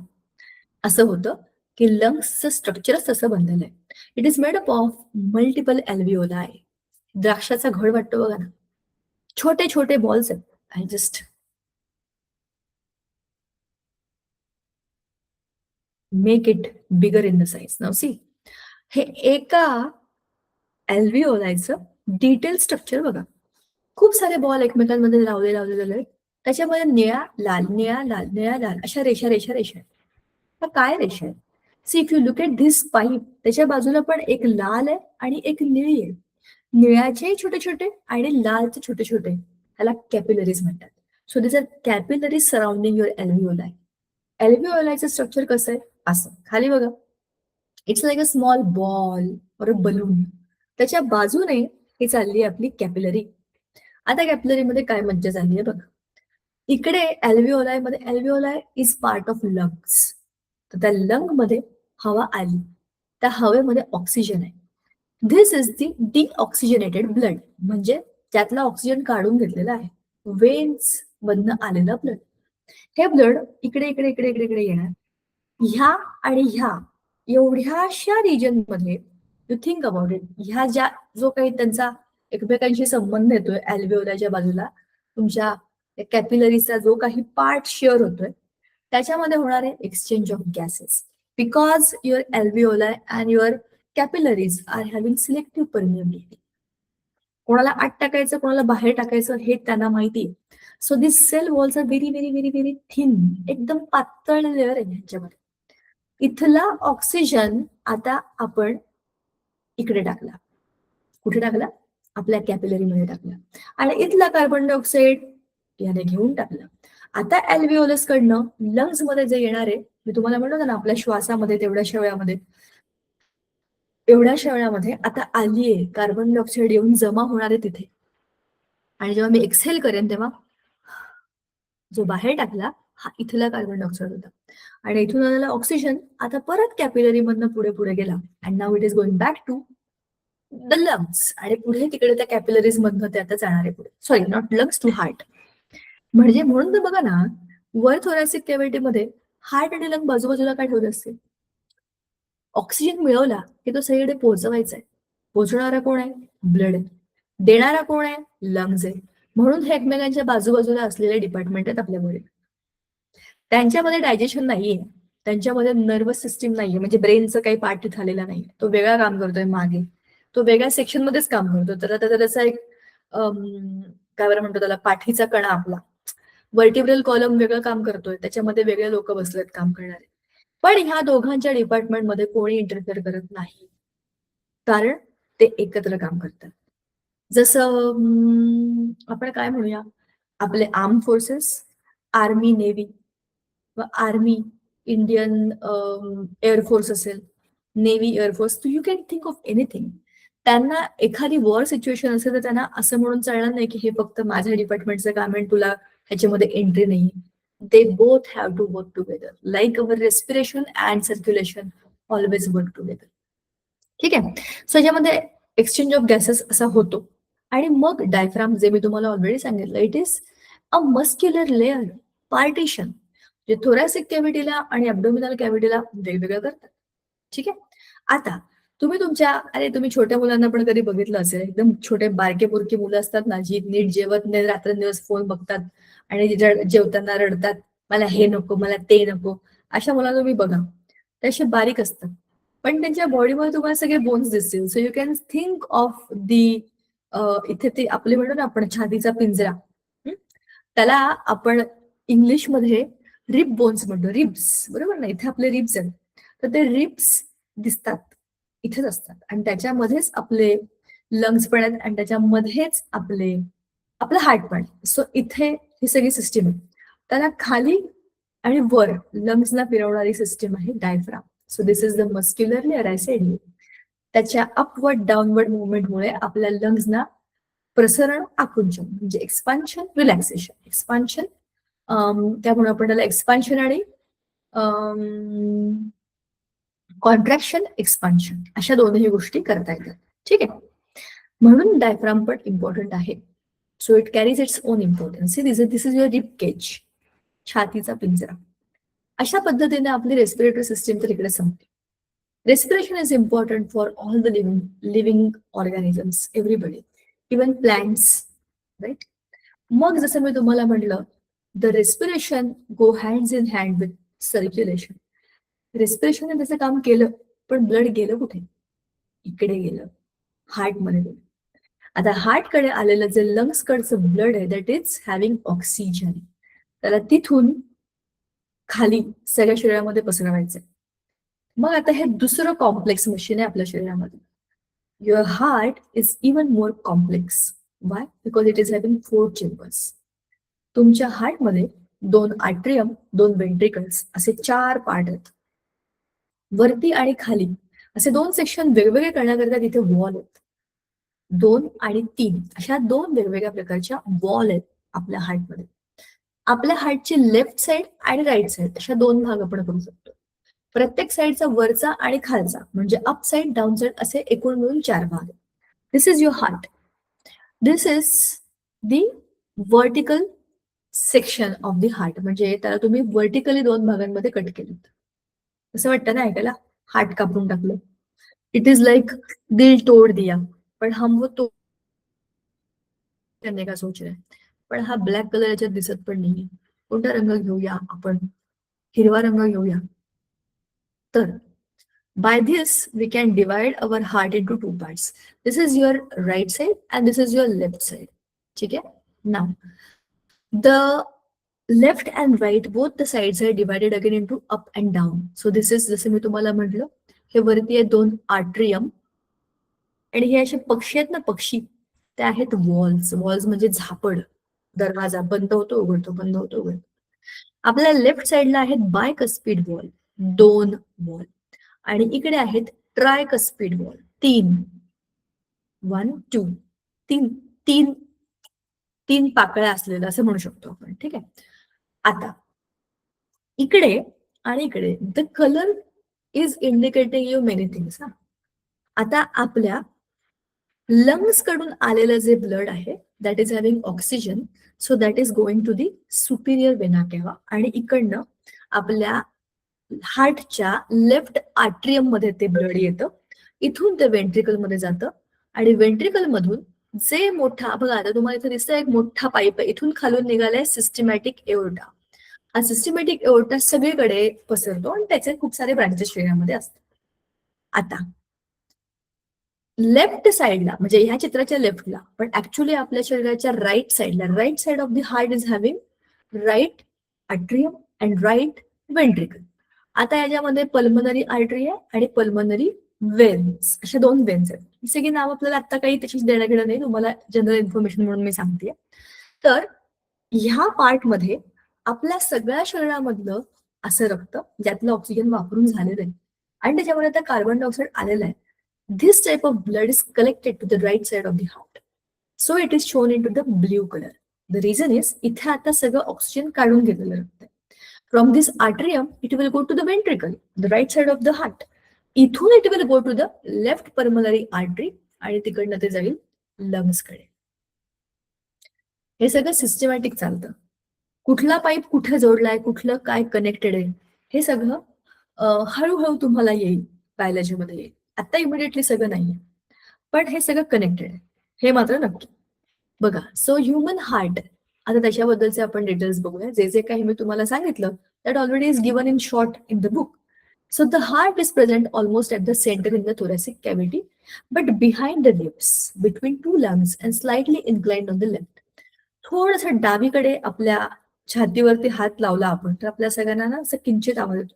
असं होतं की लंग्सचं स्ट्रक्चरच तसं बनलेलं आहे. It is made up of multiple alveoli. द्राक्षाचा घड वाटतो बघा ना, छोटे छोटे बॉल्स आहेत. I just make it bigger in the size. Now see, हे एका एल्व्हिओलायचं डिटेल स्ट्रक्चर बघा. खूप सारे बॉल एकमेकांमध्ये लावलेले आहेत. त्याच्यामध्ये निळा लाल निळा लाल निळा लाल अशा रेषा रेषा रेषा आहेत. हा काय रेषा आहे? See, if you look at this pipe, त्याच्या बाजूला पण एक लाल आहे आणि एक निळी आहे. निळ्याचे छोटे छोटे आणि लालचे छोटे छोटे, ह्याला कॅपिलरीज म्हणतात. So this are capillaries surrounding your alveoli. एल्व्हिओलायचं स्ट्रक्चर कसं आहे? असं खाली बघा, it's like a small ball or a balloon. त्याच्या बाजूने ही चालली आहे आपली कॅपिलरी. आता कॅपिलरीमध्ये काय मज्जा झाली आहे बघा. इकडे एल्व्हिओलाय इज पार्ट ऑफ लंग्स. तर त्या लंग मध्ये हवा आली, त्या हवेमध्ये ऑक्सिजन आहे. This is the deoxygenated blood, म्हणजे त्यातला ऑक्सिजन काढून घेतलेला आहे. वेन्स मधनं आलेलं ब्लड. हे ब्लड इकडे इकडे इकडे इकडे इकडे येणार. ह्या आणि ह्या एवढ्याशा रिजन मध्ये, यू थिंक अबाउट इट, ह्या ज्या जो काही त्यांचा एकमेकांशी संबंध येतोय एल्व्हिओलाच्या बाजूला, तुमच्या कॅपिलरीचा जो काही पार्ट शेअर होतोय, त्याच्यामध्ये होणार आहे exchange of gases. Because your alveoli and your capillaries are having selective permeability. कोणाला आत टाकायचं, कोणाला बाहेर टाकायचं हे त्यांना माहिती आहे. So this cell walls are very very very very thin. एकदम पातळ लेअर आहे ह्याच्यामध्ये. इथला ऑक्सिजन आता आपण इकडे टाकला. कुठे टाकला? आपल्या कॅपिलरीमध्ये टाकला. आणि इथला कार्बन डायऑक्साईड याने घेऊन टाकला. आता एल्व्हिओलस कडनं लंग्स मध्ये जे येणार आहे, मी तुम्हाला म्हणतो ना आपल्या श्वासामध्ये तेवढ्याशा वेळामध्ये आता आलीये कार्बन डायऑक्साईड येऊन जमा होणार आहे तिथे. आणि जेव्हा मी एक्सहेल करेन तेव्हा जो बाहेर टाकला हा इथला कार्बन डायऑक्साईड होता. आणि इथून आलेला ऑक्सिजन आता परत कॅपिलरी मधनं पुढे पुढे गेला. And now it is going back to the lungs. आणि पुढे तिकडे त्या कॅपिलरीज मधनं ते आता जाणार आहे पुढे. Sorry, not lungs, to heart. म्हणजे म्हणून तर बघा ना, वर थोरॅसिक कॅव्हिटीमध्ये हार्ट आणि लंग बाजूबाजूला काय ठेवले असते? ऑक्सिजन मिळवला की तो सगळीकडे पोहोचवायचा आहे. पोहोचणारा कोण आहे? ब्लड आहे. देणारा कोण आहे? लंग्स आहे. म्हणून हे एकमेकांच्या बाजूबाजूला असलेले डिपार्टमेंट आहेत आपल्या बॉडीत. त्यांच्यामध्ये डायजेशन नाहीये, त्यांच्यामध्ये नर्वस सिस्टीम नाहीये, म्हणजे ब्रेनचं काही पार्ट झालेला नाही. तो वेगळा काम करतोय मागे, तो वेगळ्या सेक्शन मध्येच काम करतो. तर आता त्याचा एक काय बरं म्हणतो त्याला, पाठीचा कणा आपला व्हर्टिब्रल कॉलम वेगळं काम करतोय, त्याच्यामध्ये वेगळे लोक बसलेत काम करणारे. पण ह्या दोघांच्या डिपार्टमेंटमध्ये कोणी इंटरफेअर करत नाही, कारण ते एकत्र काम करतात. जसं आपण काय म्हणूया, आपले arm forces, army navy, army Indian air force असेल, navy air force, you can think of anything. त्यांना एखादी वॉर सिच्युएशन असेल तर त्यांना असं म्हणून चालणार नाही की हे फक्त माझ्या डिपार्टमेंटचं काम आहे, तुला ह्याच्यामध्ये एंट्री नाही. They both have to work together, like our respiration and circulation always work together. ठीक आहे. सो याच्यामध्ये एक्सचेंज ऑफ गॅसेस असा होतो. आणि मग डायफ्राम, जे मी तुम्हाला ऑलरेडी सांगितलं, it is a muscular layer partition, जे थोरॅसिक कॅव्हिटीला आणि ॲब्डोमिनल कॅव्हिटीला वेगवेगळं करतात. ठीक आहे. आता तुम्ही तुम्ही छोट्या मुलांना पण कधी बघितलं असेल, एकदम छोटे बारके पुरके मुलं असतात ना, जी नीट जेवत नाही, रात्रंदिवस फोन बघतात आणि जेवताना रडतात, मला हे नको, मला ते नको. अशा मुलांना तुम्ही बघा, ते असे बारीक असतात. पण त्यांच्या बॉडीमध्ये तुम्हाला सगळे बोन्स दिसतील. So you can think of इथे ते आपले म्हणतो ना आपण छातीचा पिंजरा, त्याला आपण इंग्लिशमध्ये रिब बोन्स म्हणतो, रिब्स, बरोबर ना. इथे आपले रिब्स आहेत, तर ते रिब्स दिसतात, इथेच असतात, आणि त्याच्यामध्येच आपले लंग्स पण आहेत, आणि त्याच्यामध्येच आपलं हार्ट पण आहे. सो इथे ही सगळी सिस्टीम आहे. त्याला खाली आणि वर लंग्सला फिरवणारी सिस्टीम आहे diaphragm. So this is the muscular layer I said. त्याच्या अपवर्ड डाऊनवर्ड मुवमेंटमुळे आपल्या लंग्सना प्रसरण आकुंचन म्हणजे एक्सपान्शन रिलॅक्सेशन, एक्सपान्शन, त्यामुळे आपण त्याला एक्सपान्शन आणि कॉन्ट्रॅक्शन एक्सपान्शन अशा दोनही गोष्टी करता येतात. ठीक आहे, म्हणून डायफ्राम पण इम्पॉर्टंट आहे. So it carries its own importance. This is your rib cage, छातीचा पिंजरा. अशा पद्धतीने आपली रेस्पिरेटरी सिस्टीम तर इकडे संपते. Respiration is important for all the living organisms, everybody, even plants, right. मग जसं मी तुम्हाला म्हटलं, the respiration go hands in hand with circulation. रेस्पिरेशनने त्याचं काम केलं, पण ब्लड गेलं कुठे? इकडे गेलं, हार्टमध्ये गेलं. आता हार्टकडे आलेलं जे लंग्स कडचं ब्लड आहे, दॅट इज हॅव्हिंग ऑक्सिजन. त्याला तिथून खाली सगळ्या शरीरामध्ये पसरवायचंय. मग आता हे दुसरं कॉम्प्लेक्स मशीन आहे आपल्या शरीरामध्ये. Your heart is even more complex. Y? Because it is having 4 chambers. तुमच्या हार्टमध्ये 2 आर्ट्रियम, 2 वेंट्रिकल्स असे 4 पार्ट आहेत. वरती आणि खाली असे 2 सेक्शन वेगवेगळे करण्याकरता तिथे वॉल आहेत. 2 आणि 3 अशा 2 वेगवेगळ्या प्रकारच्या वॉल आहेत आपल्या हार्टमध्ये. आपल्या हार्टची लेफ्ट साइड आणि राईट साइड अशा 2 भाग आपण करू शकतो. प्रत्येक साइडचा वरचा आणि खालचा म्हणजे अप साइड, डाऊन साइड असे एकूण मिळून 4 भाग. This is your heart. This is the vertical section of the heart. म्हणजे त्याला तुम्ही व्हर्टिकली 2 भागांमध्ये कट केलं. असं वाटतं ना ऐकायला, हार्ट कापून टाकलं. इट इज लाईक दिल तोड दिया, पण हम वो तो करने का सोच रहे. पण हा ब्लॅक कलर याच्यात दिसत पण नाहीये. कोणता रंग घेऊया आपण? हिरवा रंग घेऊया. तर by this we can divide our heart into 2 parts. This is your right side and this is your left side. ठीक है? Now the left and right both the sides are divided again into up and down. So this is, जसे मी तुम्हाला म्हटलं, हे वरती आहे 2 आर्ट्रियम, आणि हे असे पक्षी आहेत ना, पक्षी, ते आहेत वॉल्स. वॉल्स म्हणजे झापड, दरवाजा बंद होतो उघडतो, बंद होतो उघडतो. आपल्या लेफ्ट साइडला आहेत बायकस्पिड वॉल, 2 वॉल, आणि इकडे आहेत ट्रायकस्पिड वॉल, 3. 1 2 तीन पाकळ्या असलेलं असं म्हणू शकतो आपण. ठीक आहे. आता इकडे आणि इकडे the colour is indicating you many things. आता आपल्या लंग्स कडून आलेलं जे ब्लड आहे, that is having oxygen, so that is going to the superior vena cava, आणि इकडनं आपल्या हार्टच्या लेफ्ट आर्ट्रियम मध्ये ते ब्लड येतं. इथून ते वेंट्रिकल मध्ये जातं, आणि वेंट्रिकल मधून जे मोठा, बघा आता तुम्हाला इथे दिसतं एक मोठा पाईप आहे, इथून खालून निघालाय सिस्टमॅटिक एओर्टा. हा सिस्टमॅटिक एओर्टा सगळीकडे पसरतो आणि त्याचे खूप सारे ब्रांचेस शरीरामध्ये असतात. आता लेफ्ट साइडला, म्हणजे ह्या चित्राच्या लेफ्टला, पण ऍक्च्युली आपल्या शरीराच्या राईट साइडला, right side of the heart is having right atrium and right ventricle. आता याच्यामध्ये पल्मनरी आर्टरी आहे आणि पल्मनरी वेन्स, अशा 2 वेन्स आहेत. ही सगळी नाव आपल्याला आता काही त्याची देणं घेणं नाही, तुम्हाला जनरल इन्फॉर्मेशन म्हणून मी सांगते. तर ह्या पार्टमध्ये आपल्या सगळ्या शरीरामधलं असं रक्त ज्यातलं ऑक्सिजन वापरून झालेलं आहे आणि त्याच्यामध्ये आता कार्बन डायऑक्साईड आलेलं आहे. This type of blood is collected to the right side of the heart. So it is shown into the blue color. The reason is, इथे आता सगळं ऑक्सिजन काढून घेतलेलं रक्त आहे. From this atrium, it will go to the ventricle, the right side of the heart. इथून it will go to the left pulmonary artery, आणि तिकडनं ते जाईल लंग्स कडे. हे सगळं सिस्टमॅटिक चालतं. कुठला पाईप कुठे जोडलाय, कुठलं काय कनेक्टेड आहे, हे सगळं हळूहळू तुम्हाला येईल, बायोलॉजीमध्ये येईल. आता इमिडिएटली सगळं नाहीये, पण हे सगळं कनेक्टेड आहे, हे मात्र नक्की. बघा, सो ह्युमन हार्ट, आता त्याच्याबद्दलचे आपण डिटेल्स बघूया. जे जे काही मी तुम्हाला सांगितलं that already is given in short in the book. So the heart is present almost at the center in the thoracic cavity, but behind the ribs, between two lungs and slightly inclined on the left. थोडंसं डावीकडे आपल्या छातीवरती हात लावला आपण तर आपल्या सगळ्यांना ना असं किंचित आवाज येतो.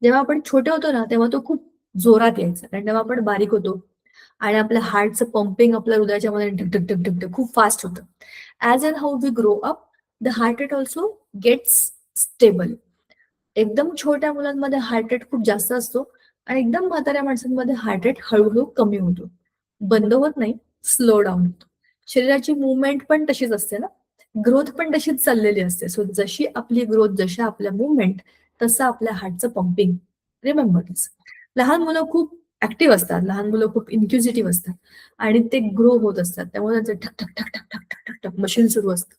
जेव्हा आपण छोटे होतो ना तेव्हा तो खूप जोरात यायचा, कारण तेव्हा आपण बारीक होतो आणि आपल्या हार्टचं पंपिंग आपल्या हृदयाच्या मध्ये ढक ढक ढक ढक ढक खूप फास्ट होतं. As and how we grow up, the heart rate also gets stable. एकदम छोट्या मुलांमध्ये हार्ट रेट खूप जास्त असतो आणि एकदम म्हाताऱ्या माणसांमध्ये हार्ट रेट हळूहळू कमी होतो, बंद होत नाही, स्लो डाऊन होतो. शरीराची मुवमेंट पण तशीच असते ना, ग्रोथ पण तशीच चाललेली असते. सो जशी आपली ग्रोथ, जशा आपल्या मुवमेंट, तसं आपल्या हार्टचं पंपिंग. रिमेंबर दिस. लहान मुलं खूप ऍक्टिव्ह असतात, लहान मुलं खूप इन्क्युझिटिव्ह असतात आणि ते ग्रो होत असतात, त्यामुळे त्यांचं ठक ठक ठक ठक ठक ठक ठक ठक मशीन सुरू असतं.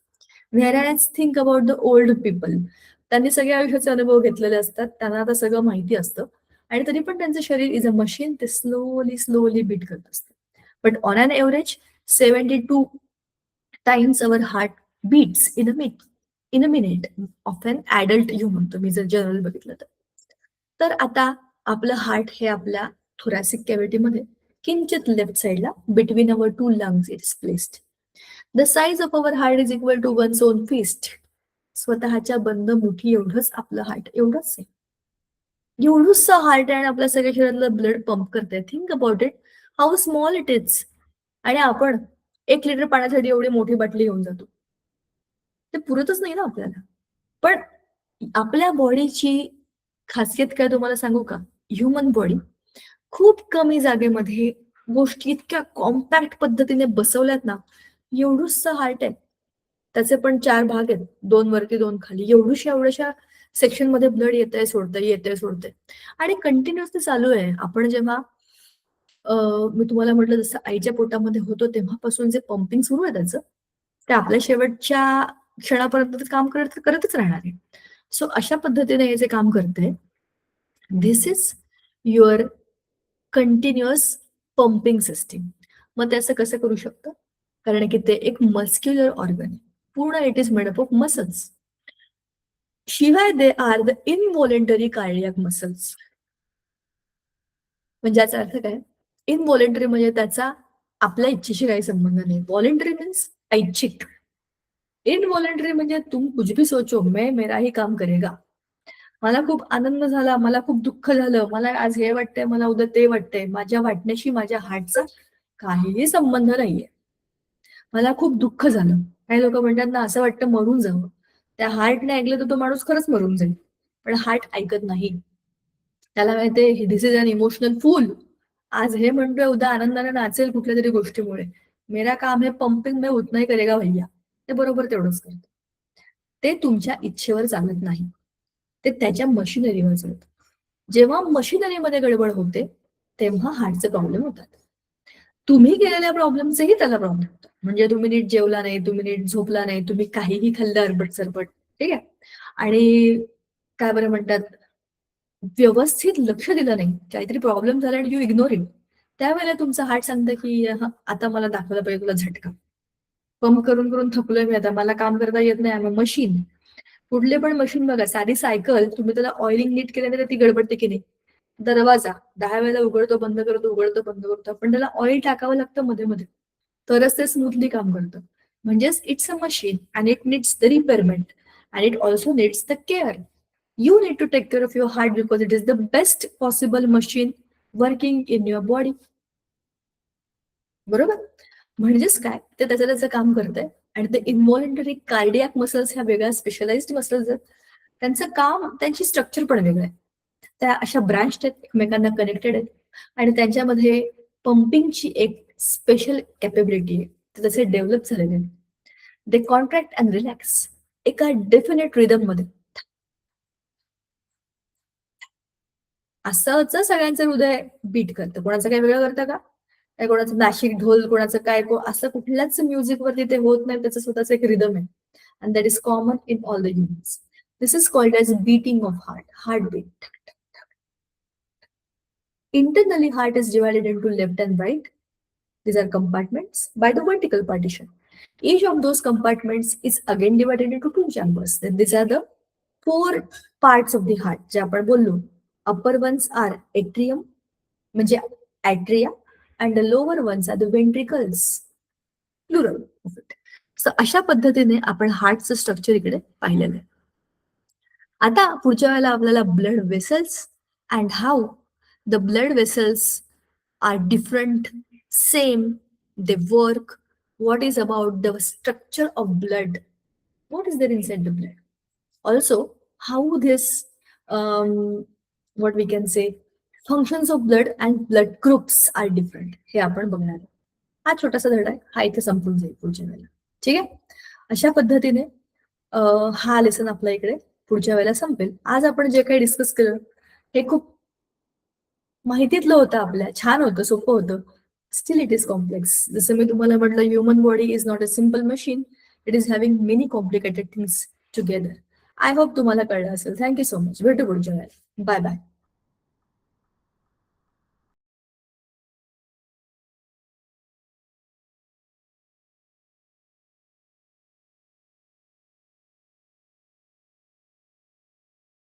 Whereas think about the old people, त्यांनी सगळ्या आयुष्याचे अनुभव घेतलेले असतात, त्यांना आता सगळं माहिती असतं आणि तरी पण त्यांचं शरीर इज अ मशीन, ते स्लोली स्लोली बीट करत असतं. But on an average 72 times our heart beats in a minute of an adult human, तुम्ही जर जनरल बघितलं तर. तर आता आपलं हार्ट हे आपल्या थोरॅसिक कॅव्हिटीमध्ये किंचित लेफ्ट साइडला between our two lungs it is placed. The size of our heart is equal to one's own fist. स्वतःच्या बंद मुठी एवढंच आपलं हार्ट, एवढंच आहे. एवढूच हार्ट आहे आणि आपल्या सगळ्या शरीरातलं ब्लड पंप करते. Think about it, how small it is. आणि आपण 1 लिटर पाण्यासाठी एवढी मोठी बाटली घेऊन जातो, ते पुरतच नाही ना आपल्याला. पण आपल्या बॉडीची खासियत काय तुम्हाला सांगू का? ह्युमन बॉडी खूप कमी जागेमध्ये गोष्टी इतक्या कॉम्पॅक्ट पद्धतीने बसवल्यात ना. एवढूच हार्ट आहे, त्याचे पण 4 भाग आहेत, 2 वरती 2 खाली. एवढ्याशा सेक्शन मध्ये ब्लड येतंय सोडतंय आणि कंटिन्युअसली चालू आहे. आपण जेव्हा मी तुम्हाला म्हटलं जसं आईच्या पोटामध्ये होतो तेव्हापासून जे पंपिंग सुरू आहे त्याचं, ते आपल्या शेवटच्या क्षणापर्यंत ते काम करतच राहणार आहे. सो अशा पद्धतीने हे जे काम करते, this is your continuous pumping system. मग ते असं कसं करू शकतं? कारण की ते एक मस्क्युलर ऑर्गन आहे, पूर्ण it is made up of muscles. शिवाय they are the involuntary cardiac muscles. म्हणजे याचा अर्थ काय? इनव्हॉलेंटरी म्हणजे त्याचा आपल्या इच्छेशी काही संबंध नाही. व्हॉलेंटरी मीन्स ऐच्छिक. इनव्हॉलेंटरी म्हणजे तुम कुछ भी सोचो, मैं मेरा ही काम करेगा. मला खूप आनंद झाला, मला खूप दुःख झालं, मला आज हे वाटतंय, मला उद्या ते वाटतंय, माझ्या वाटण्याशी माझ्या हार्टचा काहीही संबंध नाहीये. मला खूप दुःख झालं, काही लोक म्हणतात ना असं वाटतं मरून जावं. त्या हार्टने ऐकलं तर तो माणूस खरंच मरून जाईल, पण हार्ट ऐकत नाही. त्याला माहितीये दिस इज अन इमोशनल फूल. आज हे म्हणतोय, उद्या आनंदाने नाचेल कुठल्या तरी गोष्टीमुळे. मेरा काम है पंपिंग, मैं उतना ही करेगा भैया. ते बरोबर तेवढंच करत. ते तुमच्या इच्छेवर चालत नाही, ते त्याच्या मशिनरीवर चालतं. जेव्हा मशिनरीमध्ये गडबड होते तेव्हा हार्टचे प्रॉब्लेम होतात. तुम्ही केलेल्या प्रॉब्लेमचेही त्याला प्रॉब्लेम होतात. म्हणजे तुम्ही नीट जेवला नाही, तुम्ही नीट झोपला नाही, तुम्ही काहीही खाल्लं अरबट सरबट, ठीक आहे, आणि काय बरं म्हणतात, व्यवस्थित लक्ष दिलं नाही, काहीतरी प्रॉब्लेम झाला आणि यू इग्नोर इट, त्यावेळेला तुमचं हार्ट सांगतं की आता मला दाखवला पाहिजे तुला झटका. पंप करून करून थकलोय मी, आता मला काम करता येत नाही, आम्ही मशीन. कुठले पण मशीन बघा, साधी सायकल तुम्ही त्याला ऑइलिंग नीट केल्याने तर ती गडबडते की नाही. दरवाजा 10 वेळेला उघडतो बंद करतो, पण त्याला ऑइल टाकावं लागतं मध्ये मध्ये, तरच ते स्मूथली काम करतं. म्हणजेच it's a machine and it needs the repairment and it also needs the care. You need to take care of your heart because it is the best possible machine working in your body. बरोबर? म्हणजेच काय, ते त्याचं काम करतंय आणि ते इन्व्हॉलेंटरी कार्डियाक मसल्स ह्या वेगळ्या स्पेशलाइज्ड मसल्स आहेत. त्यांचं काम, त्यांची स्ट्रक्चर पण वेगळं आहे. त्या अशा ब्रांच आहेत, एकमेकांना कनेक्टेड आहेत आणि त्यांच्यामध्ये पंपिंगची एक स्पेशल कॅपेबिलिटी आहे. ते तसे डेव्हलप झालेले आहेत. दे कॉन्ट्रॅक्ट अँड रिलॅक्स एका डेफिनेट रिदम मध्ये. असंच सगळ्यांचं हृदय बीट करतं. कोणाचं काही वेगळं करतं का? काय कोणाचं नाशिक ढोल, कोणाचं काय, असं कुठल्याच म्युझिक वरती ते होत नाही. त्याचं स्वतःचं एक रिदम आहे and that is common in all the humans. This is called as beating of heart beat. Internally, heart is divided into left and right. These are compartments by the vertical partition. Each of those compartments is again divided into 2 chambers. Then these are the 4 parts of the heart जे आपण बोललो. अपर वन्स आर एट्रियम म्हणजे atria and the lower ones are the ventricles, plural of it. So अशा पद्धतीने आपण हार्टचं स्ट्रक्चर इकडे पाहिलेलं आहे. आता पुढच्या वेळेला आपल्याला blood vessels and how the blood vessels are different, same, they work, what is about the structure of blood, what is there inside the blood, also how this what we can say functions of blood and blood groups are different, हे आपण बघणार आहे. हा छोटासा धडा आहे, हा इथे संपून जाईल पुढच्या वेळेला. ठीक आहे, अशा पद्धतीने हा लेसन आपला इकडे पुढच्या वेळेला संपेल. आज आपण जे काही डिस्कस केलं हे खूप माहितीतलं होतं, आपल्या छान होतं, सोपं होतं. Still it is complex. जसं मी तुम्हाला म्हटलं, human body is not a simple machine, it is having many complicated things together. I hope तुम्हाला कळलं असेल. Thank you so much. भेटू पुढच्या वेळेला. Bye bye.